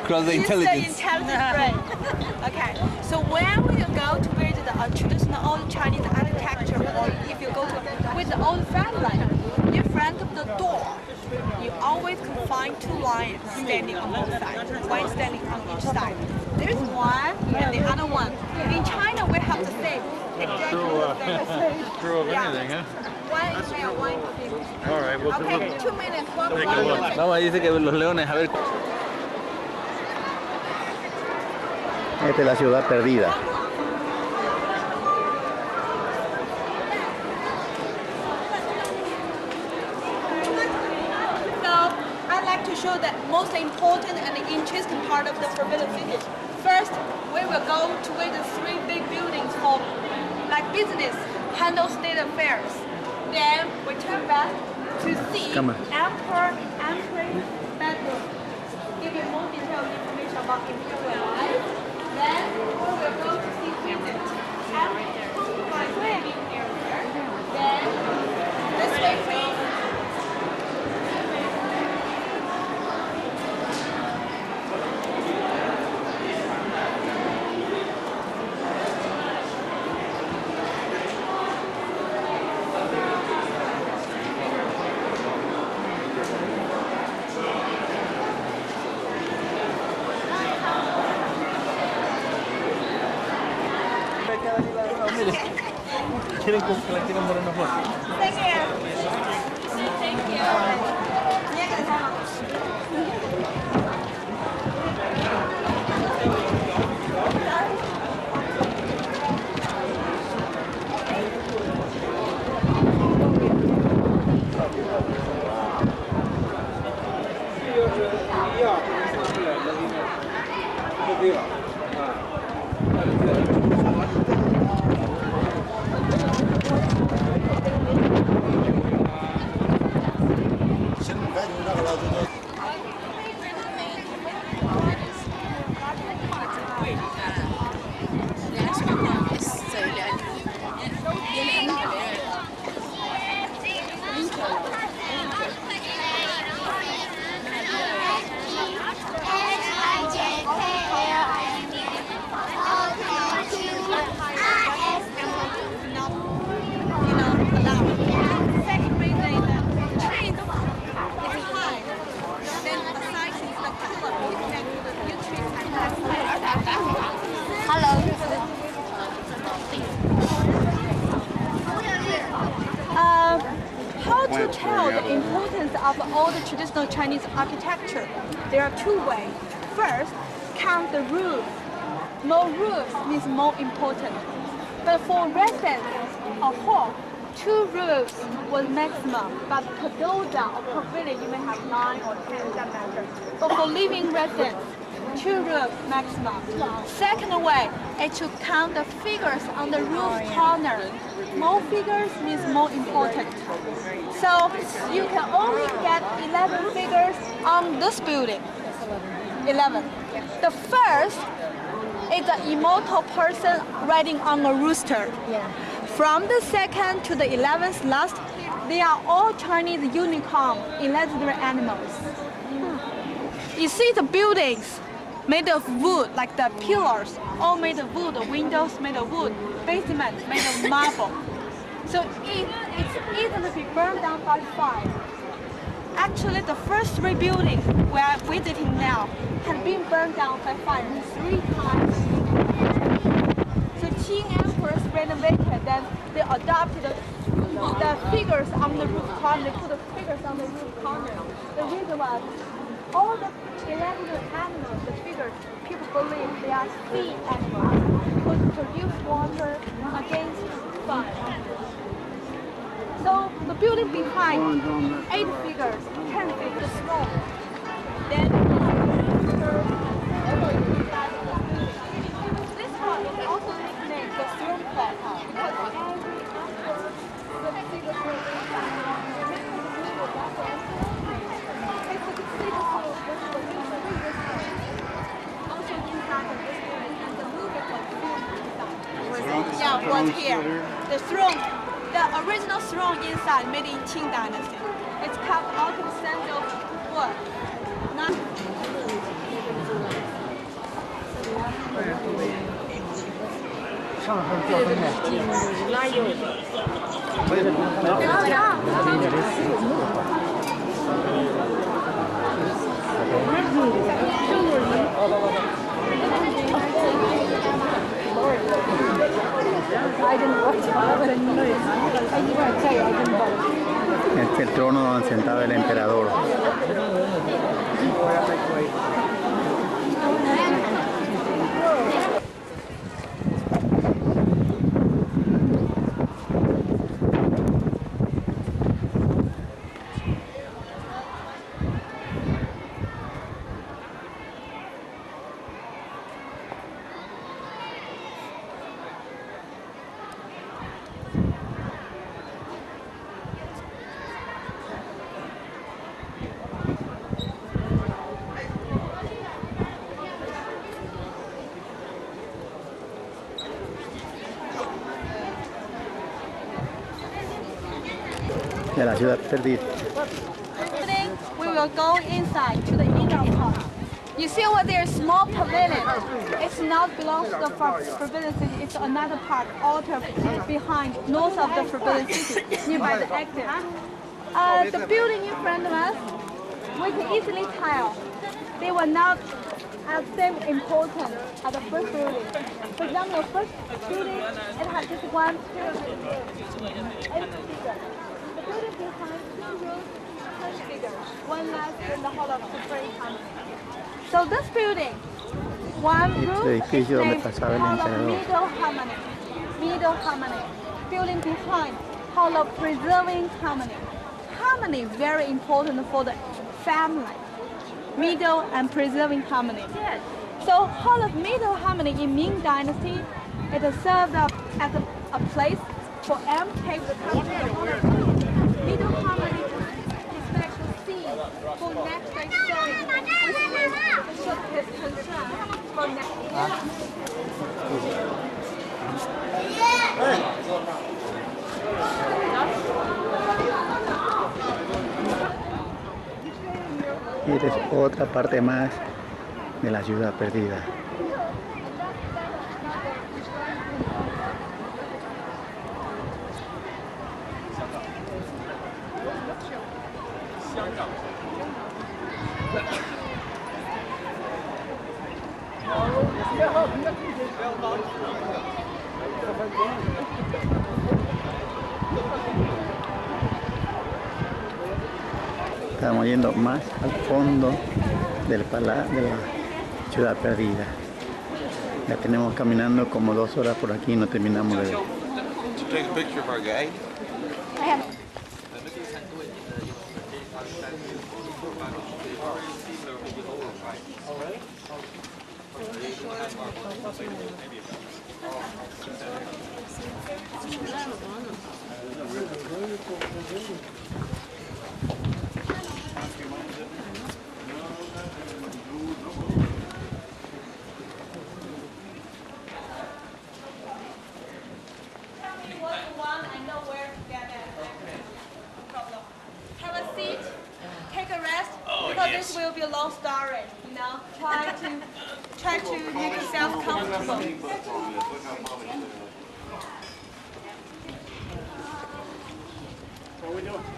Cross the intelligence. Brain. Okay, so when you go to visit a traditional old Chinese architecture, or if you go to with the old family, in front of the door, you always can find 2 lions standing on both sides, one standing on each side. There's one and the other one. In China, we have to say exactly the same. True of anything, huh? One is male, one is female. All right, well, Okay, 2 minutes. One. Vamos, ahí dice que los leones, a ver. Esta es la ciudad perdida. So I'd like to show the most important and interesting part of the Forbidden City. First, we will go to the 3 big buildings for like business, handle state affairs. Then we turn back to see emperor bedroom. Give you more detailed information about imperial life. Then we will go to see visit concubine living area. Then this way please. Quieren que la quieran poner mejor. Thank you. Thank you. How to tell the importance of all the traditional Chinese architecture? There are two ways. First, count the roofs. More roofs means more important. But for residents of hall, 2 roofs was maximum. But per doza or per village, you may have 9 or 10, that matters. But for living residents, 2 roofs maximum. Second way is to count the figures on the roof corner. More figures means more important. So you can only get 11 figures on this building. 11. The first is an immortal person riding on a rooster. From the 2nd to the 11th last, they are all Chinese unicorn, legendary animals. You see the buildings made of wood, like the pillars, all made of wood, the windows made of wood, basement made of marble. So it's easily be burned down by fire. Actually, the first 3 buildings we are visiting now have been burned down by fire 3 times. So Qing emperors renovated, then they adopted the figures on the roof corner. They put the figures on the roof corner. The reason was all the 11 animals, the figures, people believe they are sea animals, could produce water against fire. So the building behind, 8 figures, 10 figures, small. Then this one is also nicknamed the throne platform because every emperor the figure throne inside. Also inside of this building and the movie was filmed inside. Yeah, was here. The throne. The original throne inside, made in Qing Dynasty. It's carved out of sandal wood. Not Este es el trono donde sentaba el emperador. de la ciudad perdida. We will go inside to the inner part. You see over there, small pavilion. It's not belongs to the Forbidden City. It's another part, altar behind, north of the Forbidden City, nearby the exit. The building in front of us, we can easily tell they were not as same important as the first building. For example, the first building, it had just one pyramid. It's bigger. The building behind 2 rooms, much bigger. One less than the whole of Supreme Company. So this building, one room is named Hall of Middle Harmony. Middle Harmony. Building behind, Hall of Preserving Harmony. Harmony very important for the family. Middle and preserving harmony. So Hall of Middle Harmony in Ming Dynasty, it is served up as a place for take the country. Middle Harmony is special scene for next day showing, which is to show his concern for next Y esta es otra parte más de la ciudad perdida. Estamos yendo más al fondo del de la ciudad perdida. Ya tenemos caminando como 2 horas por aquí y no terminamos de ver. Take a picture of our guide. Have a seat, take a rest, because this will be a long story. You know, try to make yourself comfortable.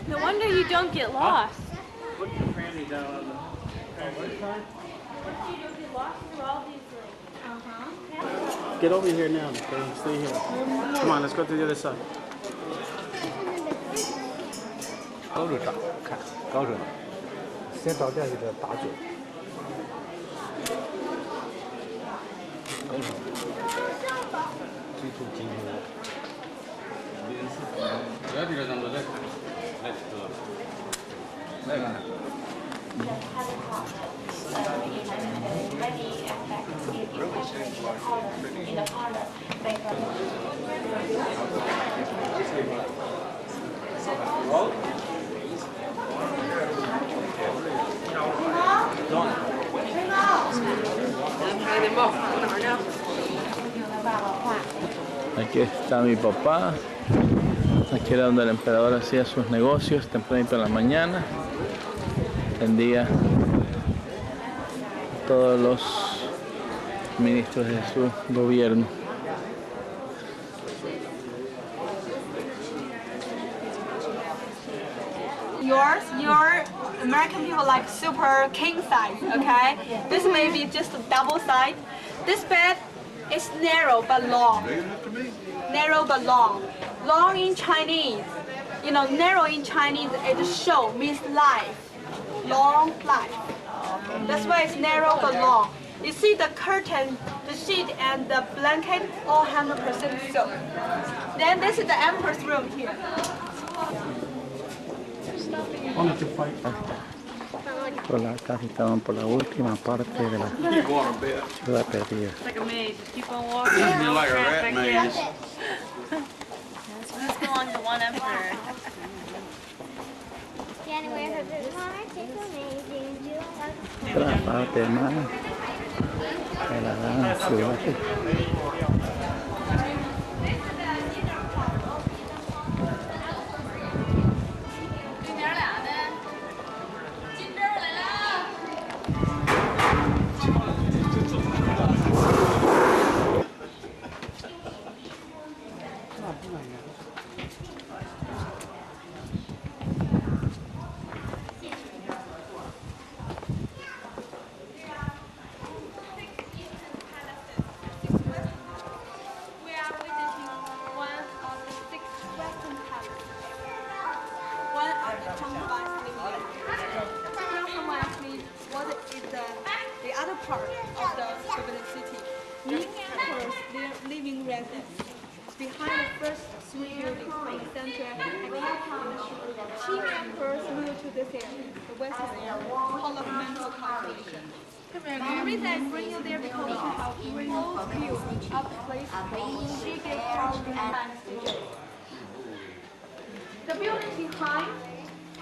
No wonder you don't get lost. Put the panty down on the side. You don't get lost through all these Get over here now, okay? Stay here. Come on, let's go to the other side. 高着长，看高着呢，先到这里的打嘴。高着，追逐金牛。来这个咱们来这个，来看。Aquí está mi papá. Aquí era donde el emperador hacía sus negocios tempranito en la mañana. Atendía a todos los ministros de su gobierno. Your American people like super king size, okay? This may be just a double side. This bed is narrow but long. Narrow but long. Long in Chinese, you know, narrow in Chinese, it show means life. Long life. That's why it's narrow but long. You see the curtain, the sheet, and the blanket all 100% silk. Then this is the emperor's room here. Por la, casi estamos por la última parte de la ciudad perdida. It's like a maze. Just keep on walking. You're like a rat maze. This belongs to one emperor. Otra parte más de la gran ciudad. We are visiting one of the 6 Western palaces. One of the concubines living there. Tell someone actually what is the other part of the forbidden city. Ming emperor's living residence. Behind the first 3 buildings in the center Qing emperors moved to this area, the western area, hall of mental calculation. The reason I bring you there because you have a close view of the place she gave birth to. The building behind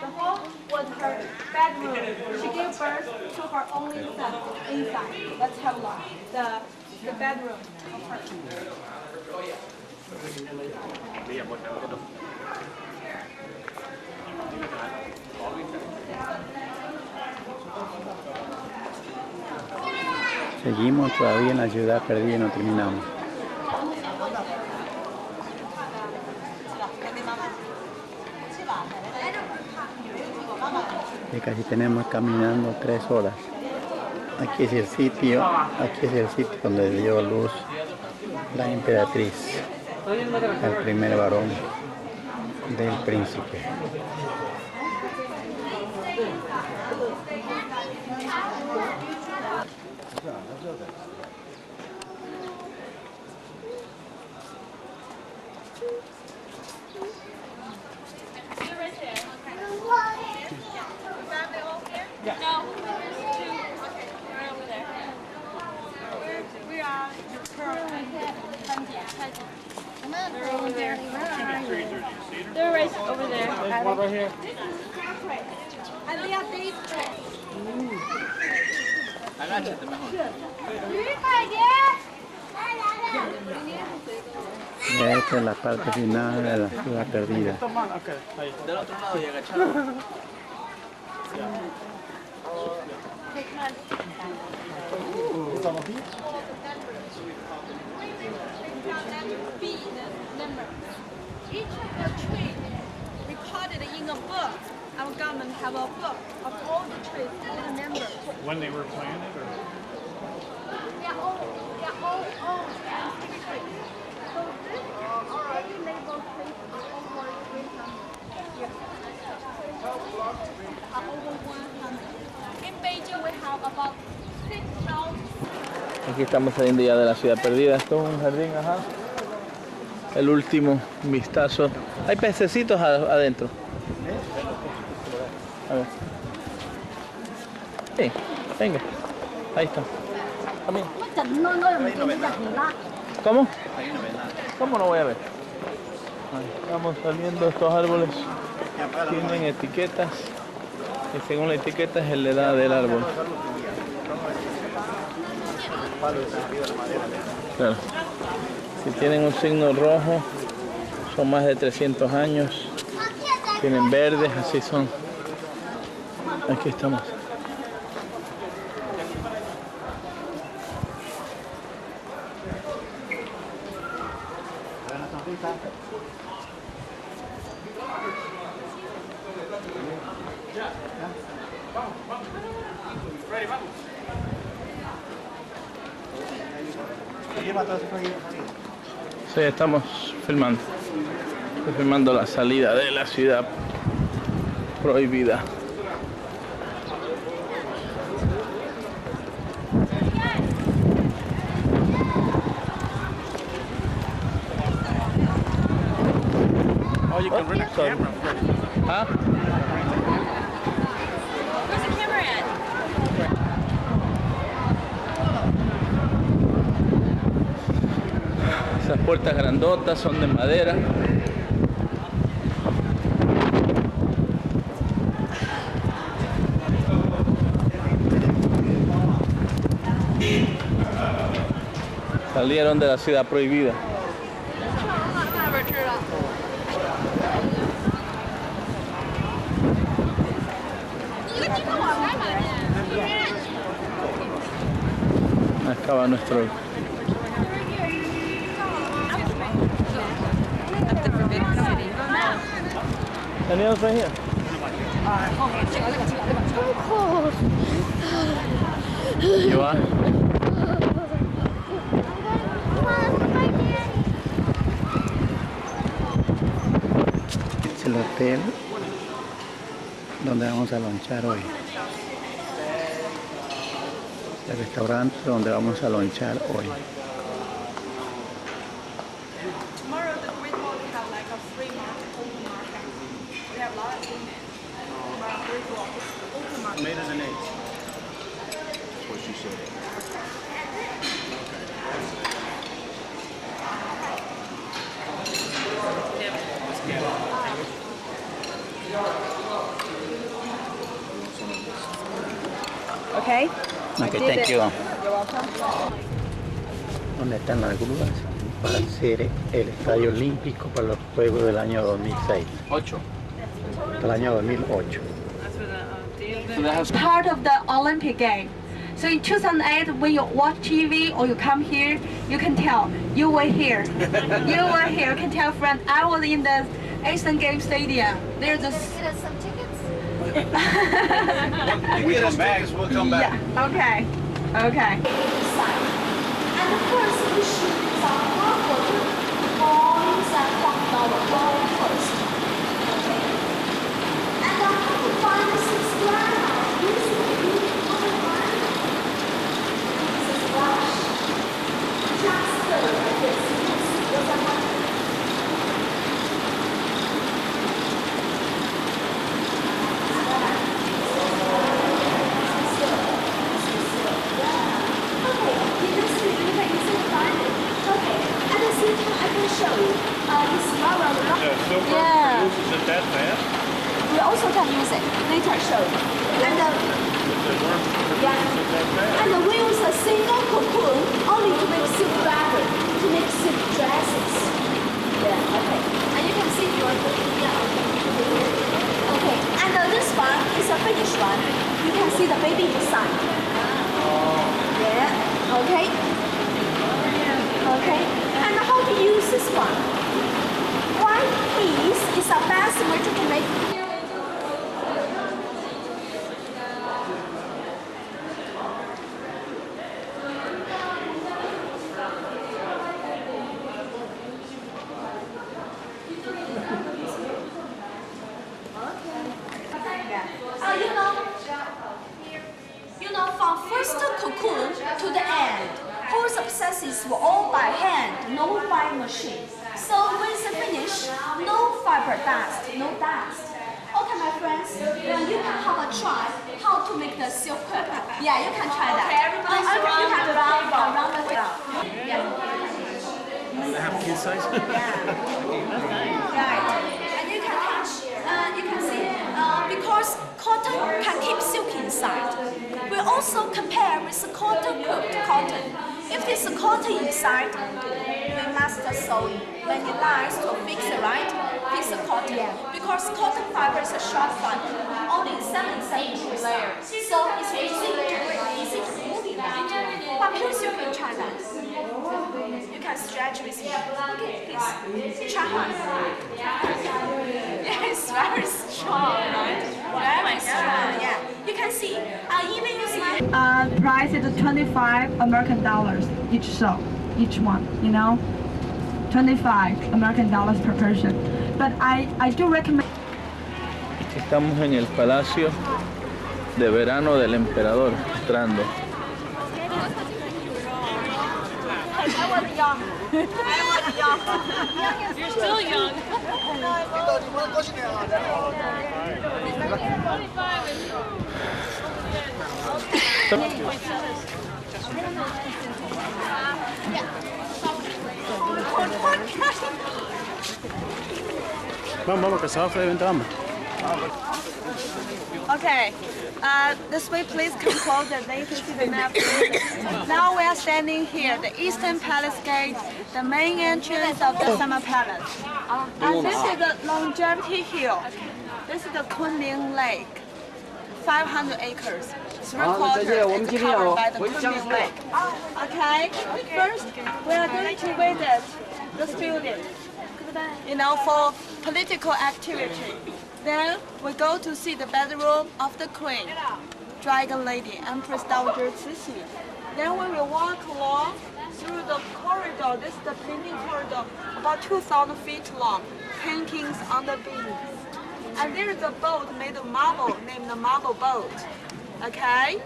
the hall was her bedroom. She gave birth to her only son inside. Let's have a look. The bedroom of her. Seguimos todavía en la ciudad perdida y no terminamos. Y casi tenemos caminando 3 horas. Aquí es el sitio donde dio luz la emperatriz, el primer varón del príncipe. They're right over there. One right here. And they are days Agáchate mejor. Y esta es la parte final de la ciudad perdida. Del otro lado y agachado. Each of the trees recorded in a book. Our government have a book of all the trees with the numbers. When they were planted, or? They are all old and big trees. So this daily label trees are over 300 years. Are over 100. In Beijing we have about 6,000. Aquí estamos saliendo ya de la ciudad perdida. Esto es un jardín, ajá. El último vistazo. Hay pececitos adentro. A ver. Sí, venga. Ahí está. Camina. ¿Cómo? ¿Cómo no voy a ver? Ahí vamos saliendo. Estos árboles tienen etiquetas. Y según la etiqueta es la edad del árbol. Claro. Si tienen un signo rojo, son más de 300 años. Tienen verdes, así son. Aquí estamos. Sí, estamos filmando. Estoy filmando la salida de la ciudad prohibida. Oh, you can rent a camera. ¿Ah? Where's the camera at? Esas puertas grandotas son de madera. Salieron de la ciudad prohibida. Acaba nuestro Daniel's right here. You are? Es el hotel donde vamos a lonchar hoy. El restaurante donde vamos a lonchar hoy. Tomorrow the Great Wall we have like a free market, open market. We have a lot of women. Tomorrow Great Wall is open market. Tomatoes and eggs. That's what she said. Okay. Okay, thank you. You're welcome. ¿Dónde están las grúas para hacer el estadio olímpico para los Juegos del año 2006? 8. Para el año 2008. Part of the Olympic game. So in 2008, when you watch TV or you come here, you can tell you were here. You were here. You can tell friend, I was in the Asian Games Stadium. There's a. Get us some tickets. We get us bags, we'll come back. Yeah. Okay. Okay. And of course, we should some boys and walk our ball first. Okay. And how to find the subscribe using online. This is Flash. Just this. Show you. This around the rock. Yeah. Is it that fast? We also can use it. Later show you. And yeah. And we use a single cocoon only to make silk fabric, to make silk dresses. Yeah. Okay. And you can see your yeah. Okay. And this one is a finished one. You can see the baby inside. Yeah. Okay. Okay. And how to use this one? White piece is the best way to make. You know, from first cocoon to the end. Whole processes were all by hand, no by machine. So when it's finished, no fiber dust, no dust. Okay, my friends, you can have a try how to make the silk. Yeah, you can try that. Okay, everybody you can around the ground. Yeah. I have kid size? Right. And you can touch, you can see, because cotton can keep silk inside. We also compare with the cotton cooked cotton. If there's a cotton inside, we must sew it. When it lies to fix it right, fix the cotton. Because cotton fiber is a short fiber, only 7 centimeters. So it's easy to move it out. But please you can try that. You can stretch with me. Okay, please. Try one. Yeah, it's very strong, right? Very strong, yeah. You can see, even use my... Price is $25 American dollars each sew, each one, you know? $25 American dollars per person. But I do recommend... Estamos en el Palacio de Verano del Emperador, entrando. I was young. I was young. You're still young. 妈妈，给啥费用大吗？ Okay, this way please come closer, then you can see the map. Now we are standing here, the Eastern Palace Gate, the main entrance of the Summer Palace. And this is the Longevity Hill. This is the Kunming Lake, 500 acres. 3/4 is covered by the Kunming Lake. Okay, first we are going to visit this building, you know, for political activity. Then we go to see the bedroom of the queen, dragon lady, Empress Dowager Cixi. Then we will walk along through the corridor. This is the painting corridor, about 2,000 feet long, paintings on the beams. And there is a boat made of marble named the marble boat. Okay?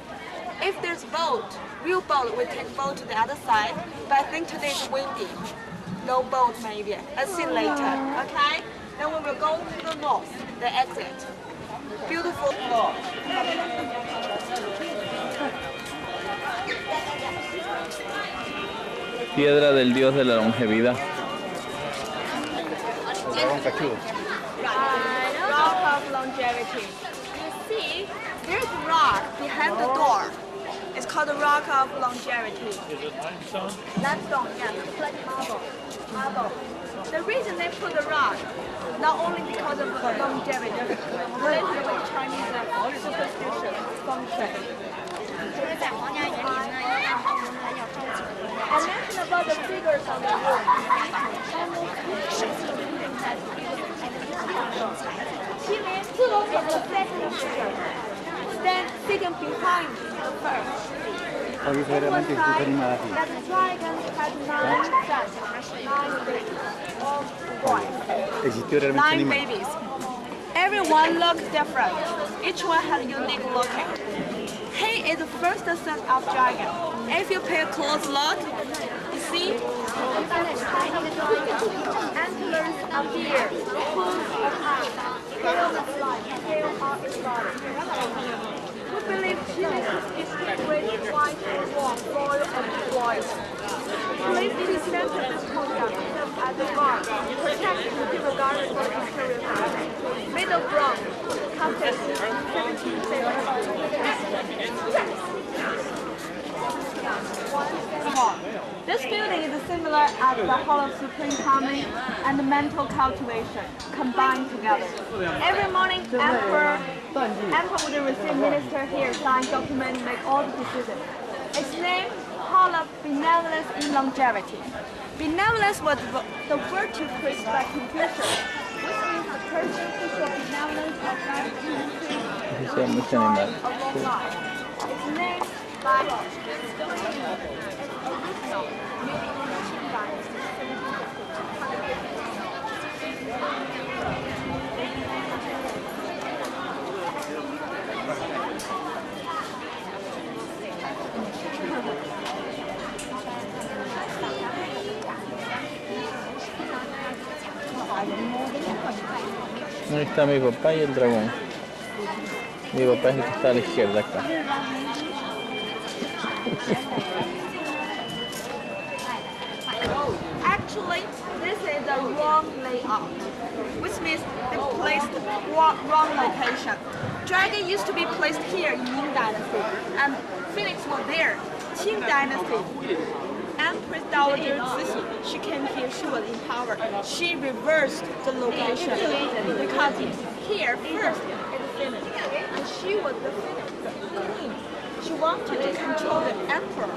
If there's boat, real boat, we take boat to the other side. But I think today is windy. No boat maybe. Let's see later. Okay? Then we will go to the north, the exit. Beautiful. Piedra del dios de la longevidad. Rock of longevity. You see, there's a rock behind the door. It's called the rock of longevity. Is it limestone? Limestone, yes. It's like marble. The reason they put the rock, not only because of longevity, related with Chinese superstition, feng shui. I mentioned about the figures on the room. She means the second figure. Then sitting behind the first. That's the dragon has 9 sets, 9 babies, all boys. 9 babies. Everyone looks different. Each one has unique looking. He is the first son of dragon. If you pay a close look, you see antlers of deer, hooves of ox, tail of lion, tail of lion. We believe she is distinguished white and warm, royal and royal. Placed in the center of this conduct as a guard, protecting the people guarded for the imperial family. Made of bronze, counted 1750. This building is similar as the Hall of Supreme Calming and the mental cultivation combined together. Every morning, Emperor would receive minister here, sign documents, make all the decisions. It's named Hall of Benevolence in Longevity. Benevolence was the virtue praised by Confucius, which means the person who shows benevolence of gratitude a long life. It's named by its original, meaning in the Qing Dynasty, 1750. Ahí está mi papá y el dragón. Mi papá es el que está a la izquierda acá. Actually, this is the wrong layout, which means they placed wrong location. Dragon used to be placed here in Ming Dynasty, and Phoenix was there. Qing Dynasty, Empress Dowager Cixi, she came here, she was in power. She reversed the location because here first is Phoenix, and she was the queen. She wanted to control the emperor.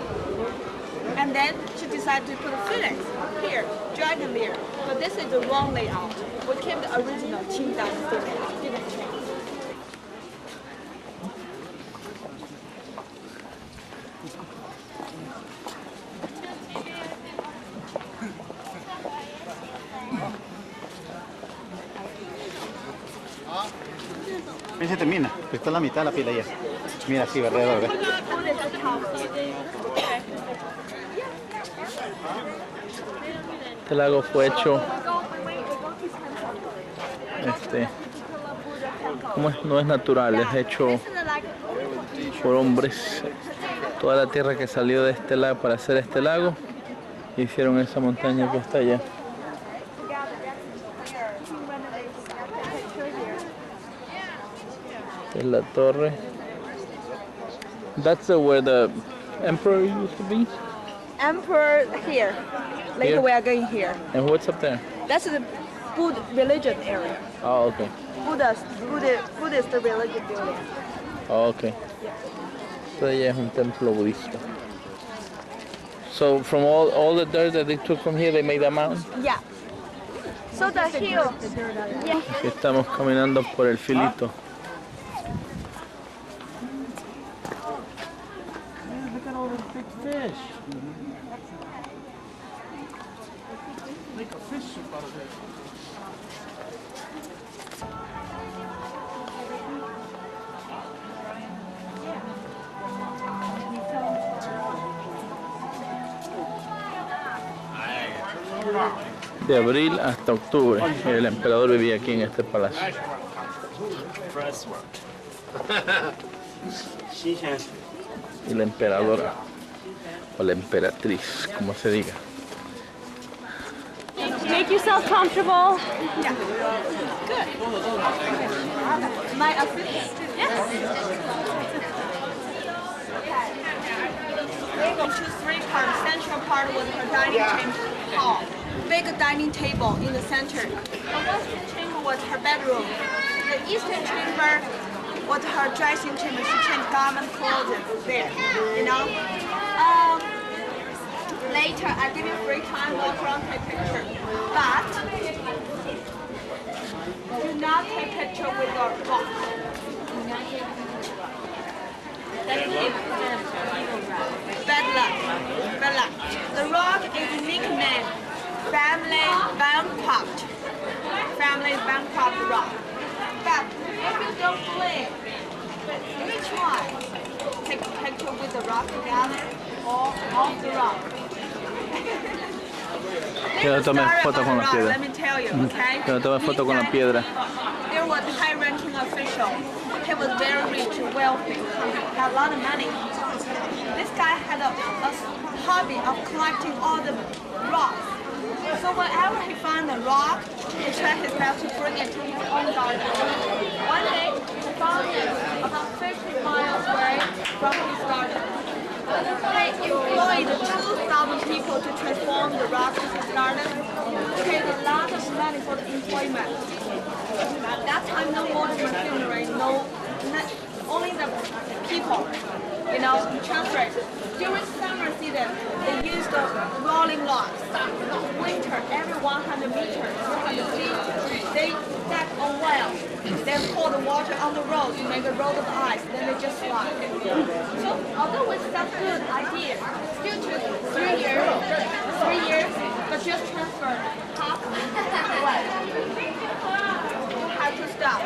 And then she decided to put a phoenix here, dragon there. But this is the wrong layout. We kept the original Qing Dynasty layout, didn't change. Ahí se termina, está la mitad de la pila ya. Mira así, alrededor, ¿ves? Este lago fue hecho, no es natural, es hecho por hombres. Toda la tierra que salió de este lago para hacer este lago, hicieron esa montaña que está allá. Esta es la torre. That's where the emperor used to be? Emperor here. Later Here? we are going here. And what's up there? That's the Buddhist religion area. Oh, okay. Buddhist religion building. Oh, okay. Esto ya es un templo budista. So from all the dirt that they took from here, they made a mountain? Yeah. So the hill. Yeah. Aquí estamos caminando por el filito. Look at all those big fish. Make a fish soup out of it. De abril hasta octubre, el emperador vivía aquí en este palacio. Y la emperadora, o la emperatriz, como se diga. Make yourself comfortable. Yeah. Good. My assistant? Yes. We're going to choose three parts. Central part was her dining chamber hall. Big dining table in the center. The western chamber was her bedroom. The eastern chamber was her dressing chamber. She changed garment clothes there, you know. Later, I give you free time, walk around, take picture. But do not take picture with your rock. Bad luck. Bad luck. The rock is nicknamed Family Bankrupt. Family Bankrupt rock. But if you don't play, let me try. Take a picture with the rock together or off the rock. Yo tomé foto con la piedra. Let me tell you, okay? Yo tomé foto con la piedra. There was a high-ranking official. He was very rich, wealthy, had a lot of money. This guy had a hobby of collecting all the rocks. So whenever he found a rock, he tried his best to bring it to his own garden. One day, he found it about 50 miles away from his garden. They employed 2,000 people to transform the rock in his garden. Paid a lot of money for the employment. At that time, no modern machinery, only the people, you know, transport. During summer season, they used the rolling logs. Winter, every 100 meters, 100 feet, they stack a well. They pour the water on the road to make a road of ice, then they just slide. So, although it's a good idea, still took 3 years, but just transferred half of the well. You have to stop,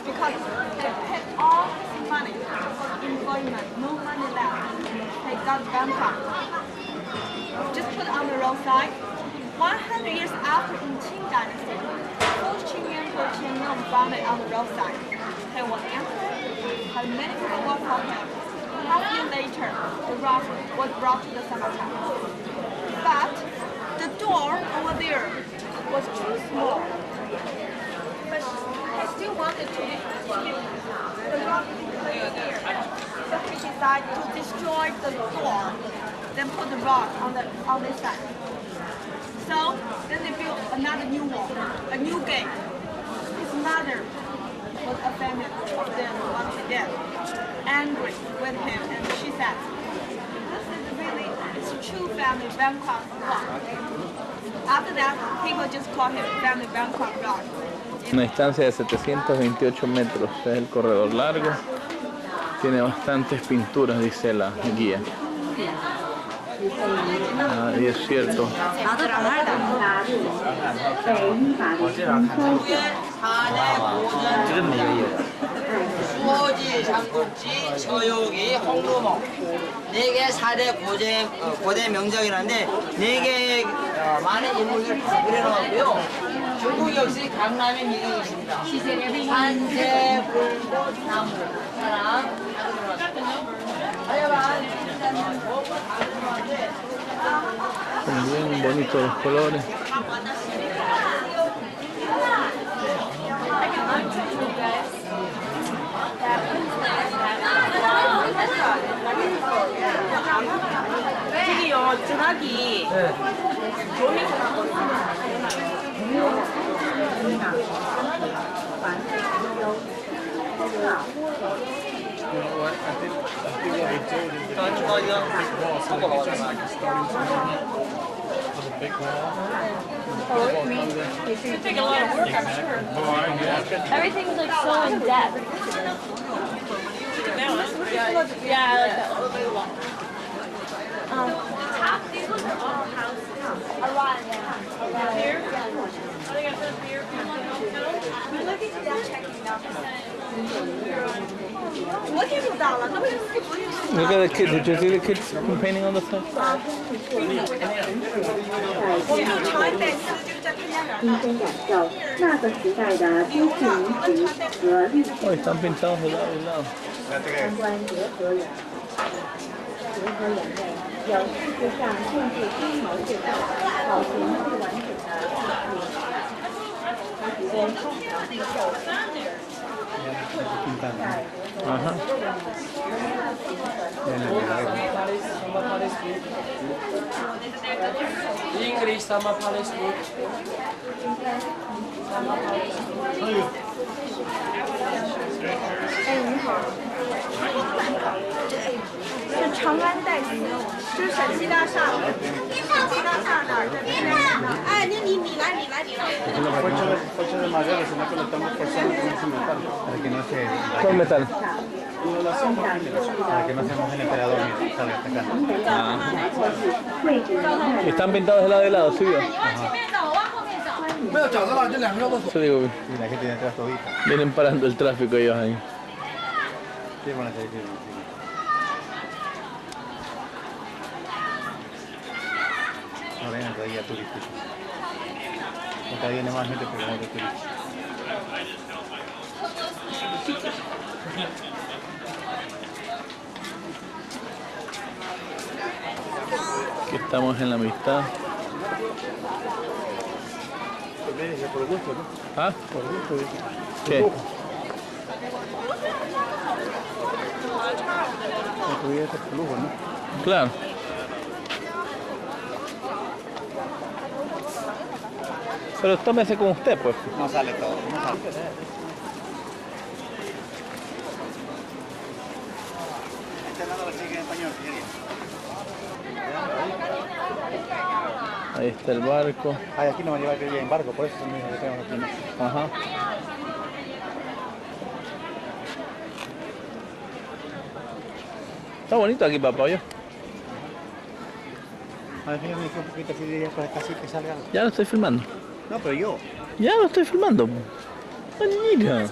because they paid all money for employment, no money left. They got bankrupt. Just put it on the roadside. 100 years after in Qing Dynasty, both Qing Emperor Qianlong found it on the roadside. He was emperor, had many people work for him. Half a year later, the rock was brought to the cemetery. But the door over there was too small. But he still wanted to keep the rock there. So he decided to destroy the door, then put the rock on this side. So then they built another new wall, a new gate. His mother was offended of them what he did, angry with him, and she said, "This is really true family bankrupt rock." After that, people just call him family bankrupt rock. Una distancia de 728 metros, es el corredor largo, tiene bastantes pinturas, dice la guía. Ah, y es cierto. 수호지, 삼국지, 서유기, 홍루목 4개 4대 고대 명작이라는데 4개의 많은 인물들 다 그려놓았고요. 중국 역시 강남의 미국이 있습니다. 산세, 불꽃, 나무, 사람 다 그려놨습니다. Son bien bonitos los colores. 저기요, 전화기. You know what? I think what they do is they try to make walls so they can just like start into It'd take a lot of work, I'm sure. Everything's like so in depth. Yeah, I like that one. Top, these ones are all houses. A lot, yeah. Here? I think I said here. We're looking at that checking out. Look at that. Look at the kids. Did you see the kids painting on the side? Oh, están pintados de lado y lado. Ajá. English sama Palestine.是长安代词，是陕西大厦，陕西大厦那儿。哎，你来。Coche de madera, sino que lo estamos forzando con ese metal. Para que no se... ¿Cuál metal? Para que no se moje el emperador, mira, sale atacando. Están pintados de lado y lado, ¿sí vio? Eso digo, Y la gente de atrás todita. vienen parando el tráfico ellos ahí. ¿Qué van a hacer? No vengan todavía turistas. Acá viene más gente, pero no de turistas. Aquí estamos en la amistad. Por gusto, ¿no? ¿Ah? Por gusto. ¿Qué? Tuviera ese lujo, ¿no? Claro. Pero tómese con usted, pues. No sale todo, no sale. Este lado lo sigue en español, Ahí está el barco. Ay, aquí no me lleva que ir en barco, por eso son mis que tengo aquí. Ajá. Está bonito aquí, papá, yo. A ver, fíjame un poquito así de casi que salga. Ya lo estoy filmando. No, pero yo. Ya lo estoy filmando. Manita.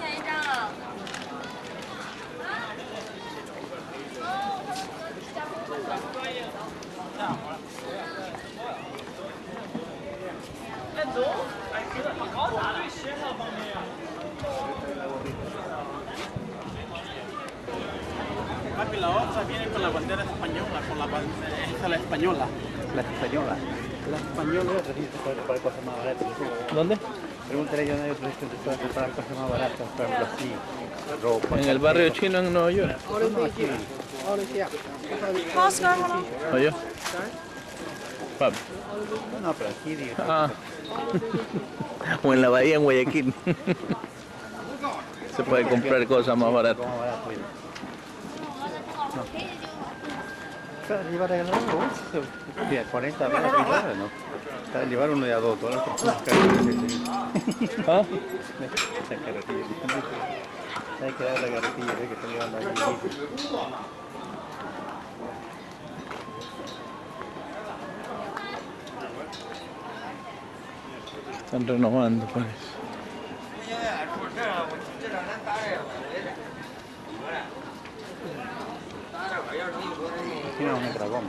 Papi, la hoja viene con la bandera española, con la bandera española. La española. La española es para cosas más baratas. ¿Dónde? Pregúntale yo a nadie para comprar cosas más baratas, por ejemplo así, ropa. En el barrio chino en Nueva York. ¿Oye? Papi. No, pero aquí digo. Ah. O en la bahía en Guayaquil. Se puede comprar cosas más baratas. Para llevar a ganar $40, ¿no? Para llevar uno de a $2. ¿Ah? Esa carretilla. Hay que dar la carretilla, que está llevando aquí. Están renovando, parece. Aquí no es un dragón,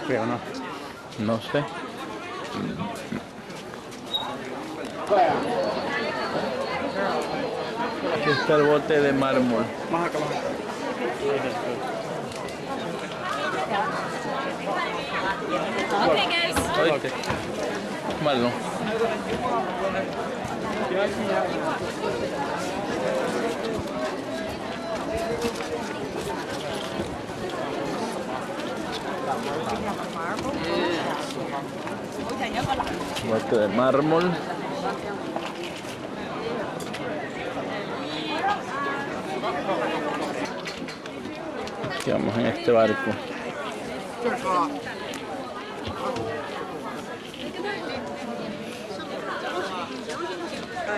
creo, ¿no? No sé. Aquí está el bote de mármol. Más acá. Okay, guys. ¿Oíste? Mal, ¿no? Bote de mármol. Aquí vamos en este barco. เ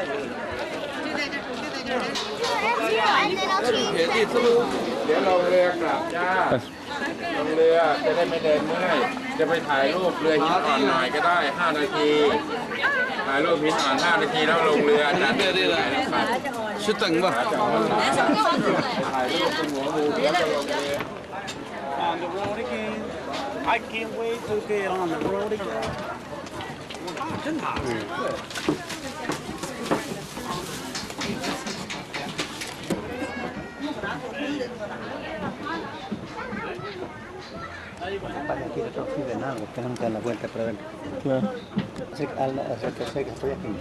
ดี๋ยวที่สรุปเดี๋ยวลงเรือกลับจ้าลงเรือจะได้ไม่เดินเมื่อยจะไปถ่ายรูปเรือหินอ่อนหน่อยก็ได้5 นาทีถ่ายรูปหินอ่อน5 นาทีแล้วลงเรืออาจารย์ได้เลยชุดตึงป่ะถ่ายรูปเป็นหัวงูแล้วก็ลงเรือ On the road again. I can't wait to get on the road again. 真好。 Para aquí de otro de nada, que no dan la vuelta para ver. Sé que estoy aquí.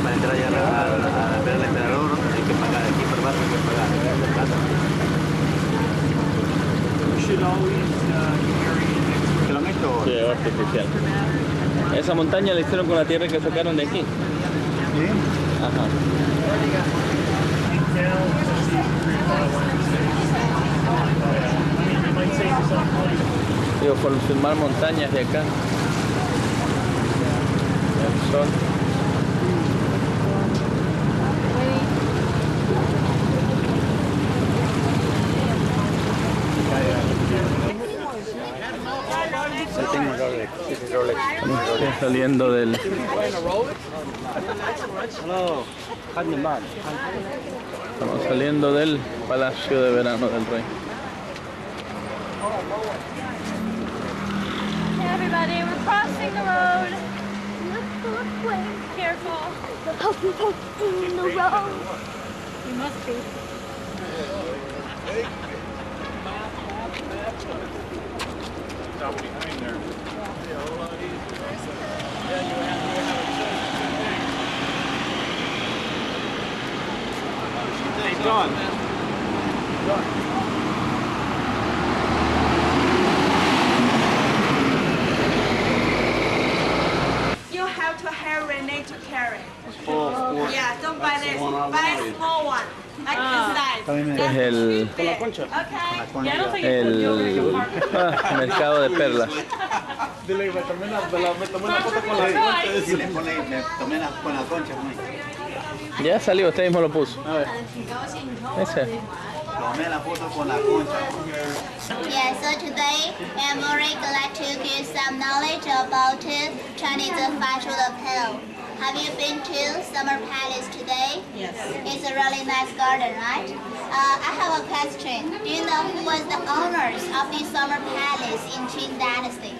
Para entrar ya a ver al emperador hay que pagar aquí por barrio, hay que pagar plata. Kilómetros. Sí, es artificial. Esa montaña la hicieron con la tierra que sacaron de aquí. ¿Sí? Ajá. Digo, por filmar montañas de acá. El sol. Estoy saliendo del... Estamos saliendo del Palacio de Verano del Rey. Hey everybody, we're crossing the road. Careful. In the road. You must be. Stop behind there. Hey, John. You have to hire Renee to carry. Oh, Yeah, don't buy this. Buy a small one. Like this size. Es el... Okay. El... mercado de perlas. Dile, me tomé una foto con la concha. Sí, le tomé con la concha. Ya salió, usted mismo lo puso. A ver. Ese. Tomé la foto con la concha. Yeah, so today I'm very glad to give some knowledge about Chinese fashion apparel. Have you been to Summer Palace today? Yes. It's a really nice garden, right? I have a question. Do you know who was the owners of the Summer Palace in Qing Dynasty?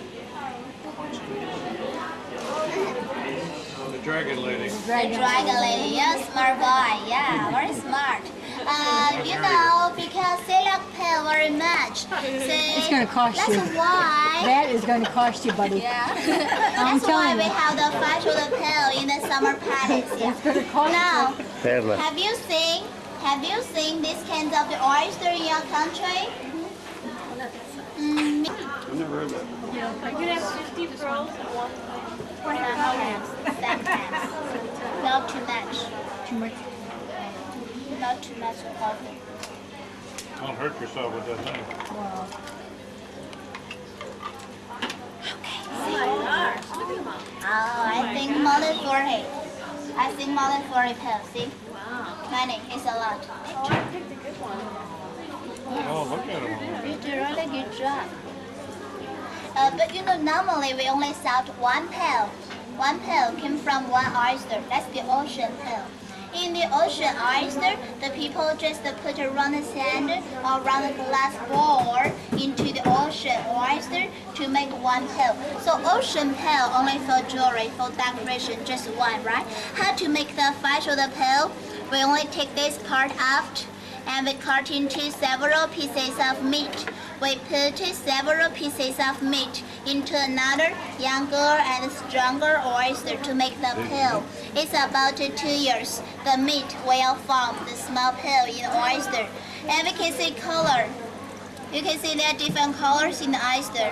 The dragon lady. The dragon lady, yeah, smart boy, yeah, very smart. You know, because they like pay very much. So It's going to cost you. That's why. That is going to cost you, buddy. Yeah. I'm That's why telling we you. have the fashion apparel in the Summer Palace. Yeah. It's going to cost Now, Perla. have you seen these kinds of the oyster in your country? I've never heard that. You could have 50 pearls in one. Sometimes. Not too much. Too much. Not too much coffee. Don't hurt yourself with that thing. Oh, I think more than 40. I think more than 40 pills, see? Wow. Many, it's a lot. Oh, I picked a good one. Oh, look at him. You did a really good job. But you know, normally we only sell one pearl. One pearl came from one oyster. That's the ocean pearl. In the ocean oyster, the people just put around the sand or around the glass ball into the ocean oyster to make one pearl. So ocean pearl only for jewelry, for decoration, just one, right? How to make the fashion of the pearl? We only take this part out and we cut into several pieces of meat. We put several pieces of meat into another younger and stronger oyster to make the pearl. It's about 2 years. The meat will form the small pearl in the oyster. And we can see color. You can see there are different colors in the oyster.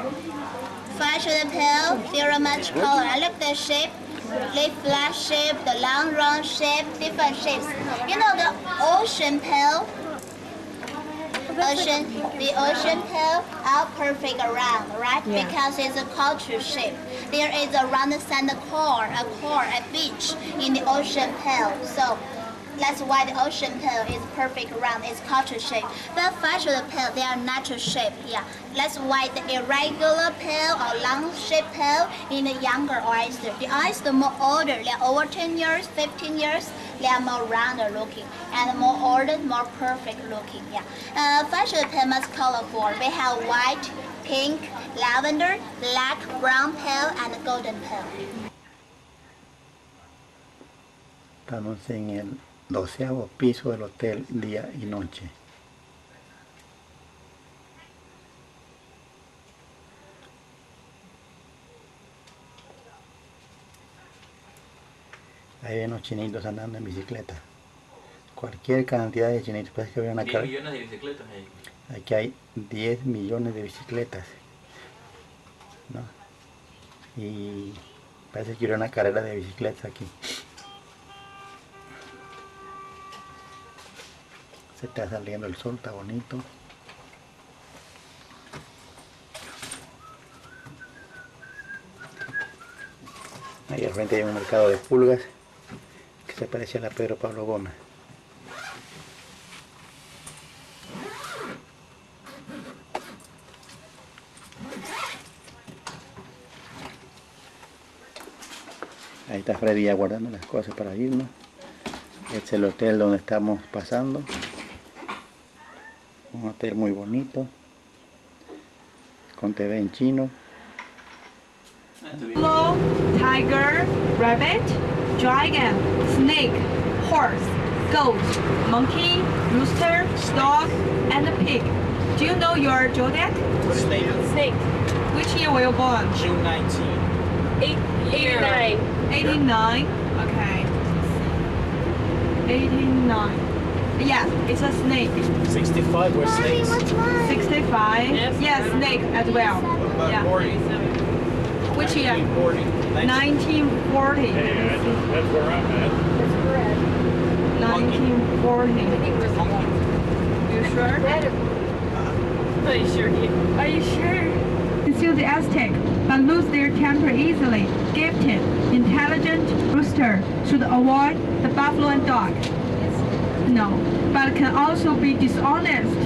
Fashion pearl, there are much color. I look the shape. The flat shape, the long round shape, different shapes. You know the ocean pearl? The ocean pearl are perfect around, right? Yeah. Because it's a culture shape. There is a round sand core, a beach in the ocean pearl. So that's why the ocean pearl is perfect round, it's culture shape. But fashion pearl, they are natural shape, yeah. That's why the irregular pearl or long shaped pearl in the younger oyster. The oyster more older, they're over 10 years, 15 years, they are more rounder looking and more ordered, more perfect looking, yeah. Fashion pearl much colorful. We have white, pink, lavender, black, brown pearl, and golden pearl. Estamos en el 12º piso del hotel día y noche. Ahí ven los chinitos andando en bicicleta. Cualquier cantidad de chinitos. Parece que había una 10 millones de bicicletas ahí. Aquí hay 10 millones de bicicletas, ¿no? Y parece que hubiera una carrera de bicicletas aquí. Se está saliendo el sol, está bonito. Ahí al frente hay un mercado de pulgas que se parece a la Pedro Pablo Gómez. Ahí está Freddy ya guardando las cosas para irnos. Este es el hotel donde estamos pasando. Un hotel muy bonito, con TV en chino. Buffalo, tiger, rabbit, dragon, snake, horse, goat, monkey, rooster, dog, and a pig. Do you know your zodiac? Snake. Snake. Which year were you born? June 19. 89. 89. Okay. 89. Yeah, it's a snake. 65 were snakes. 65. Yes, snake as well. Yeah. 40. Which year? 1940. 1940. That's where I'm at. 1940. You sure? Are you sure? Are you sure? Conceal the Aztec, but lose their temper easily. Gifted, intelligent, rooster should avoid the buffalo and dog. No, but can also be dishonest.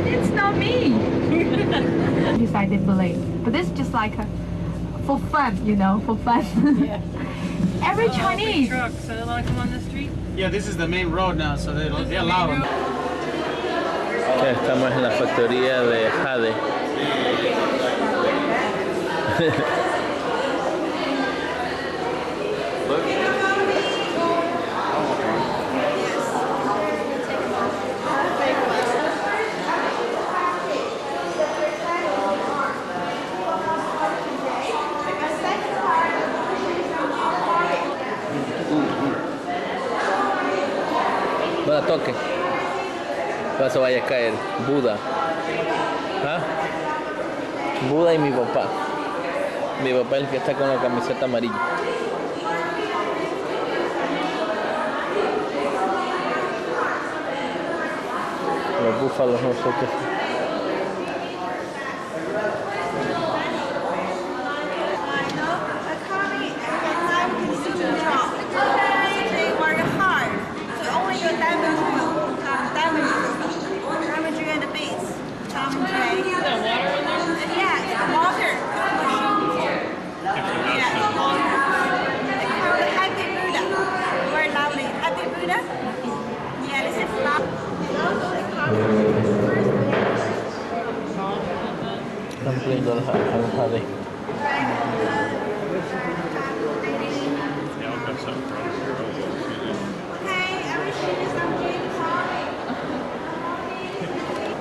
It's not me. I didn't believe. But this is just like for fun, you know, for fun. Yeah. Every Chinese. Truck, so they want to come on the street? Yeah, this is the main road now, so they allow them. Ya estamos en la factoría de Jade. No la toque. Paso vaya a caer. Buda. ¿Ah? Buda y mi papá. Mi papá es el que está con la camiseta amarilla. Los búfalos no sé qué. Work hard. cumpliendo al jade.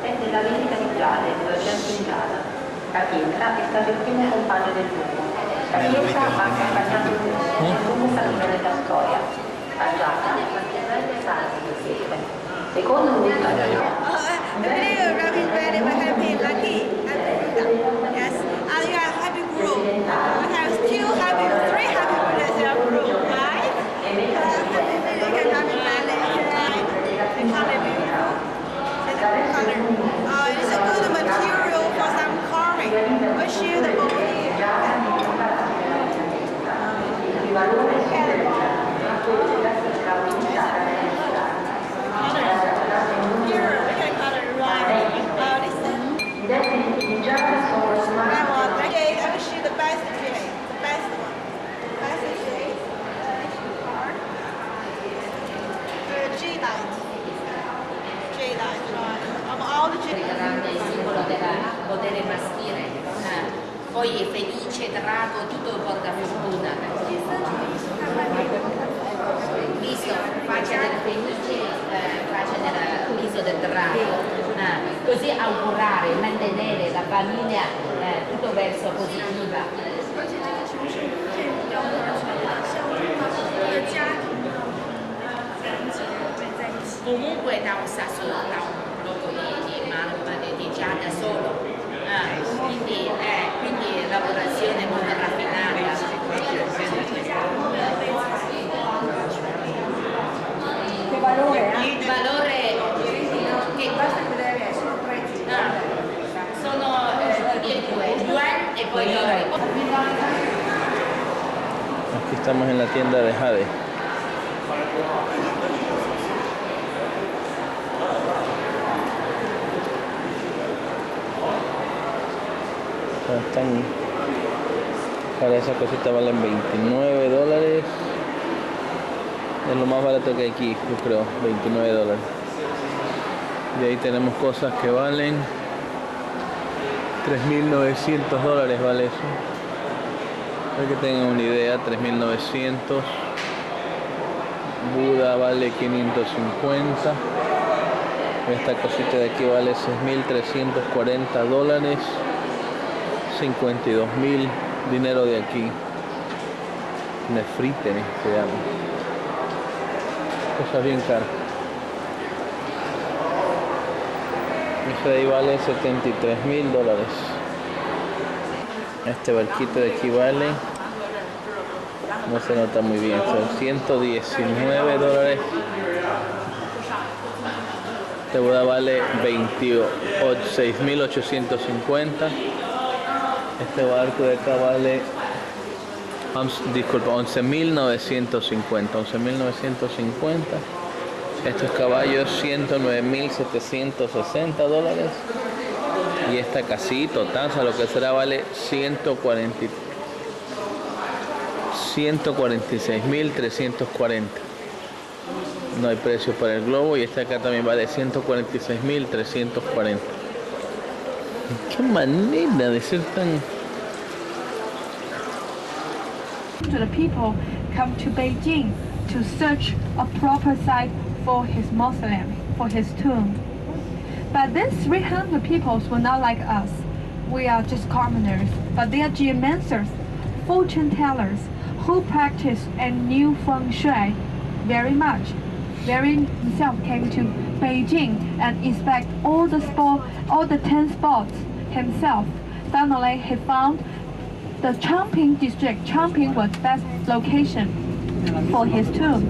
È la vendita di giade, l'argento in giada. La pietra è stata il primo compagno del fumo. La pietra ha accompagnato il fumo saluto della storia. La giada manterrà le salve di sete. Secondo un Yes, and you have happy group. You have two happy, three happy birthdays in a group, right? You can happy birthday, right? The color beautiful. It's a good color. It's a good material for some carving. We share the both here. Here, we can color right. Listen. I wish you the best today. The best one. Best today. G-light. G-light, right. All the Grande il simbolo del potere maschile. Poi è felice, drago, tutto porta fortuna. Viso, faccia del felice, faccia del viso del drago. Così augurare, mantenere la famiglia tutto verso positiva. Comunque da un sasso, da un blocco di giada solo, quindi lavorazione molto raffinata. Che valore ha? Il valore che sono yuan e poi l'oro. Aquí estamos en la tienda de jade. Están, para esa cosita valen $29. Es lo más barato que hay aquí, yo creo, $29. Y ahí tenemos cosas que valen $3.900, vale eso. Para que tengan una idea, 3.900. Buda vale 550. Esta cosita de aquí vale $6.340. 52.000 dinero de aquí. Nefrite se llama. Cosa bien cara. Este de ahí vale $73.000. Este barquito de aquí vale, no se nota muy bien, son $119. Este Buda vale 6.850. Este barco de acá vale, disculpa, 11.950. 11.950. Estos caballos, $109.760. Y esta casita, taza, lo que será, vale 146.340. No hay precio para el globo. Y esta acá también vale 146.340. Qué manera de ser tan... The people come to Beijing to search a proper site for his mausoleum, for his tomb. But these 300 peoples were not like us. We are just commoners, but they are geomancers, fortune tellers, who practice and knew feng shui very much. Bering himself came to Beijing and inspect all the 10 spots himself. Finally, he found the Changping district. Changping was best location for his tomb.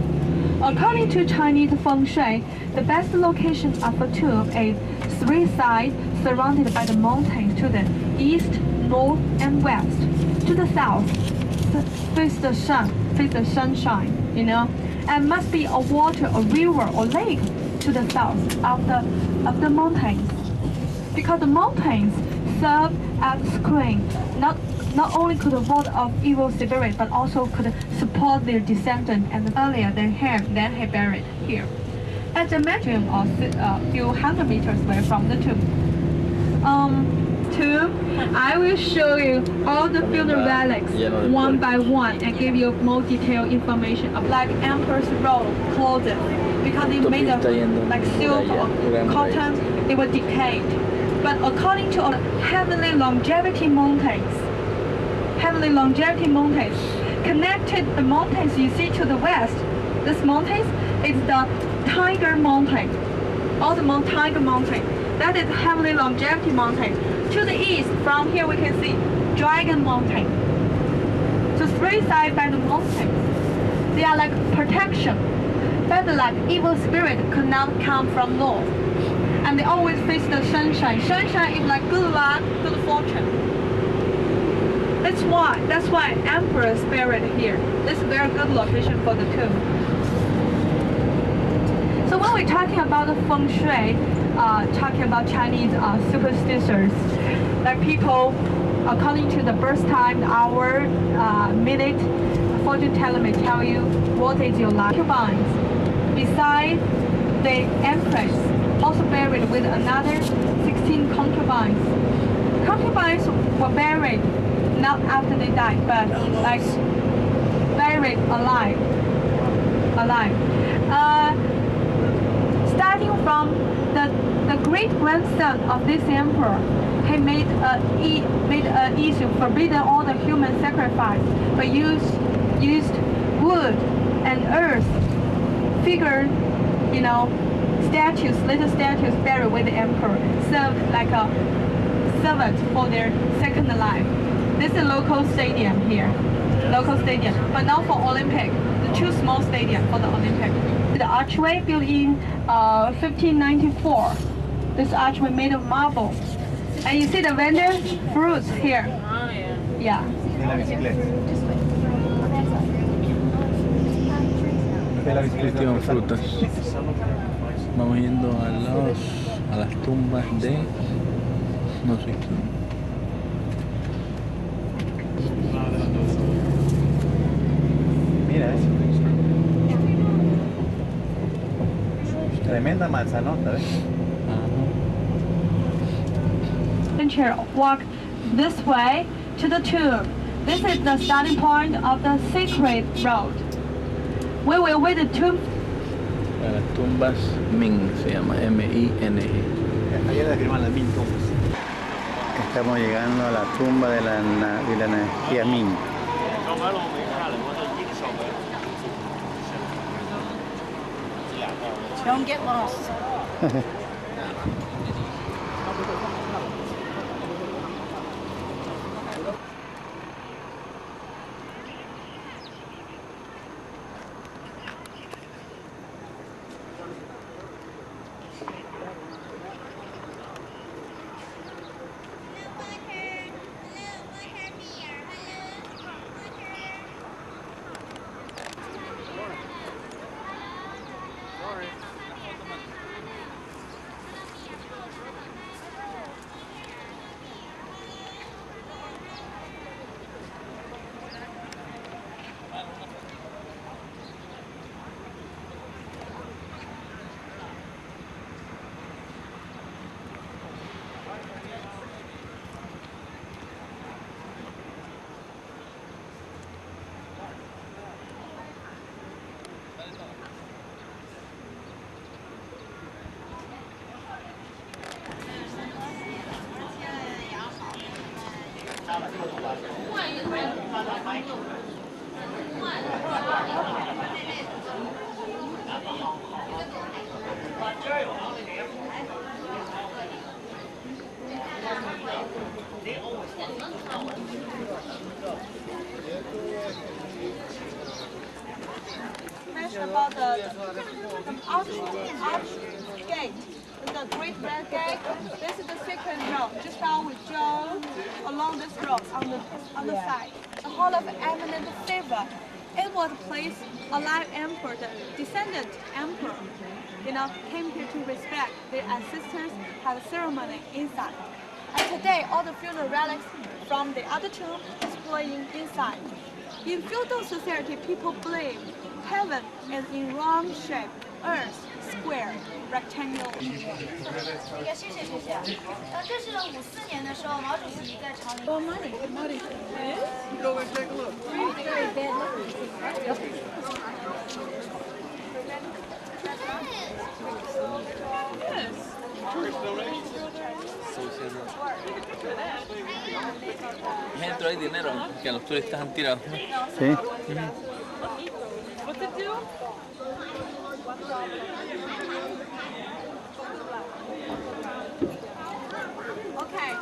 According to Chinese feng shui, the best location of a tomb is 3 sides surrounded by the mountains to the east, north, and west. To the south, face the sun, face the sunshine, you know, and must be a water, a river, or lake to the south of the mountains, because the mountains serve as screen. Not only could ward off evil spirits, but also could support their descendants, and earlier than him, then he buried here. At the maximum of a few hundred meters away from the tomb. tomb, I will show you all the funeral relics one by one and give you more detailed information of like emperor's robe clothing because they made of like silk or cotton, they were decayed. But according to heavenly longevity mountains, connected the mountains you see to the west, this mountains is the Tiger Mountain, or the Tiger Mountain. That is heavenly longevity mountain. To the east, from here we can see Dragon Mountain. So three sides by the mountains, they are like protection. But like evil spirit could not come from north. And they always face the sunshine. Sunshine is like good luck, good fortune. That's why emperor is buried here. This is a very good location for the tomb. So when we're talking about the feng shui, talking about Chinese superstitions, like people, according to the birth time, the hour, minute, fortune teller may tell you what is your life. Concubines, besides the empress, also buried with another 16 concubines. Concubines were buried not after they died, but like buried alive. Starting from the great grandson of this emperor, he made an issue forbidding all the human sacrifice, but used wood and earth, figure, statues, little statues buried with the emperor, served like a servant for their second life. This is a local stadium here, but not for Olympic. The two small stadiums for the Olympic. The archway built in 1594. This archway made of marble, and you see the vendor fruits here. Oh yeah. Cultivan frutas. Vamos yendo a las tumbas de no sé quién. Mira eso. Tremenda manzanota, ¿ves? Walk this way to the tomb. This is the starting point of the sacred road. We will wait the tomb. Las tumbas Ming, se llama M-I-N-G. Ayer la firman las Ming tumbas. Estamos llegando a la tumba de la dinastía Ming. Don't get lost. Mention about the arch gate, the Great Red Gate. This is the second road. Just now we drove along this road on the side. The Hall of Eminent Favor. It was a place a live emperor, the descendant emperor, came here to respect their ancestors, have a ceremony inside. And today, all the funeral relics from the other tomb is playing inside. In feudal society, people believe heaven is in round shape Earth, square, rectangle. 那个谢谢。这是54年的时候，毛主席在朝鲜。Money. Go and take a look. Dentro hay dinero que los turistas han tirado. Sí. What's it do? Okay.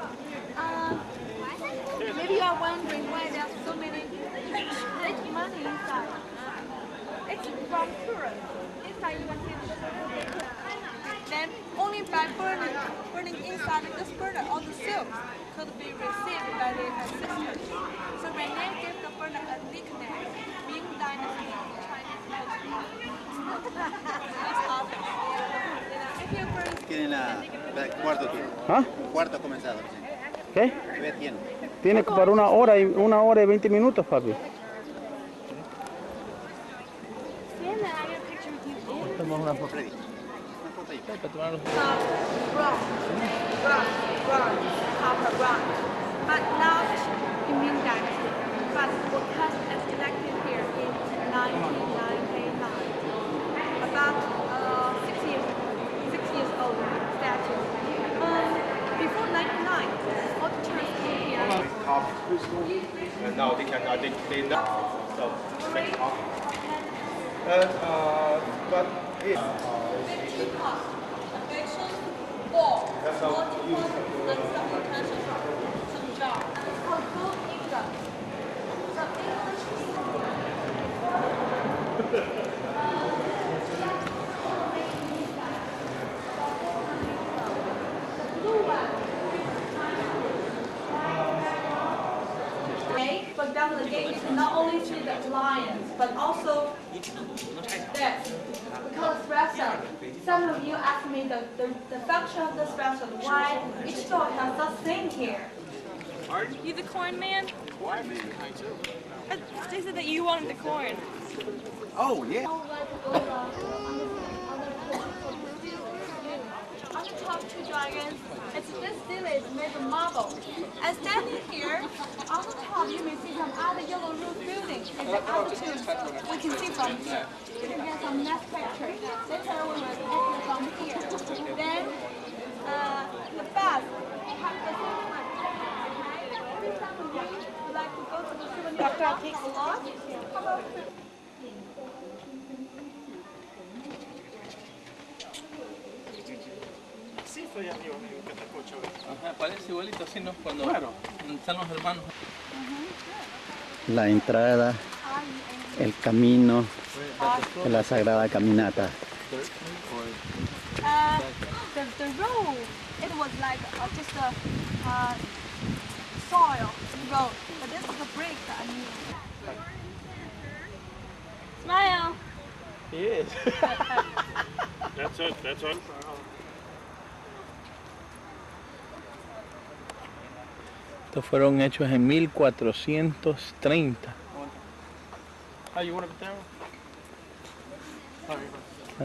Maybe you are wondering why there are so many rich money inside. It's from tourists. Inside you can see the then only by burning inside this burner, all the silks could be received by the assistants. So Rene gave the burner a nickname, Ming Dynasty Chinese If you burn Tiene cuarto tiene. ¿Ah? Cuarto comenzado. ¿Qué? ¿Qué tiene? Tiene para 1 hora y 20 minutos, papi. Tomamos una foto. bronze, copper bronze, but not in Ming Dynasty, but was cast and collected here in 1999. About 6 years old statue. Before 99, all the tourists came here. And now they can they know so make coffee. But if that's how you use some jar. It's called gold ingot. So For example, the gate you can not only see the lions, but also this. We call it espresso. Some of you asked me the function of the espresso, why each door has a thing here. You the corn man? They said that you wanted the corn. Oh, yeah. On the top two dragons, this village made of marble. And standing here, on the top you may see some other yellow roof buildings and the altitude we can see from here. You can get some nice pictures. Later we will take it from here. Then the bus have the same one. Maybe some of you would like to go to the souvenir shop a lot. How about Sí, fue ya mío, que te escucho. Ajá, parece igualito así, ¿no? Cuando están los hermanos. La entrada, el camino de la Sagrada Caminata. The road, it was like just a soil road, but this is a brick that I mean. Smile! He is. That's it, that's it. Estos fueron hechos en 1430. Ah, you want to there?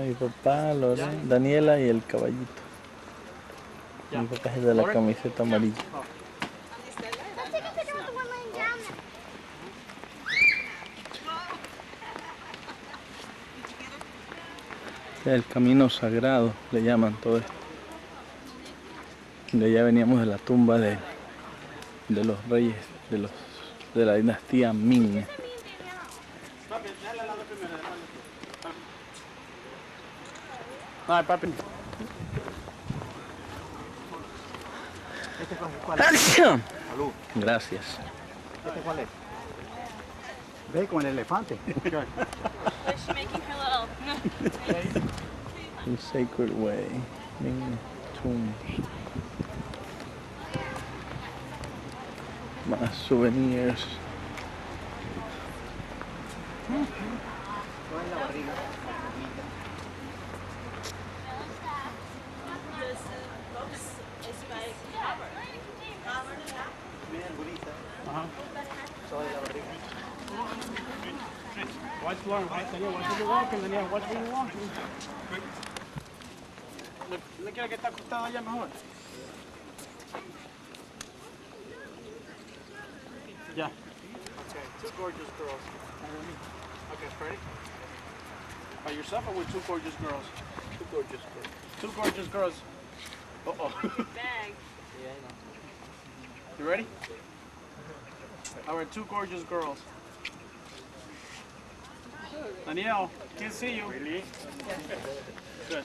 Mi papá, Lorena, Daniela y el caballito. Mi papá es de la camiseta amarilla. El camino sagrado le llaman todo esto. De allá veníamos de la tumba de los reyes de la dinastía Ming. Ay, papi. Salud. Gracias. ¿Este cuál es? Ve con el elefante. Was she making her little? The Sacred Way, Ming Tomb. Más souvenirs. learn. Daniel, watch where you're walking. Daniel, watch where you're walking. Le quiero que está acostado allá mejor. Yeah. Okay, two gorgeous girls. Okay, ready? By yourself or with two gorgeous girls? Two gorgeous girls. Two gorgeous girls. Uh-oh. Bag. Yeah, I know. You ready? All right, two gorgeous girls. Danielle, can't see you. Really? Good.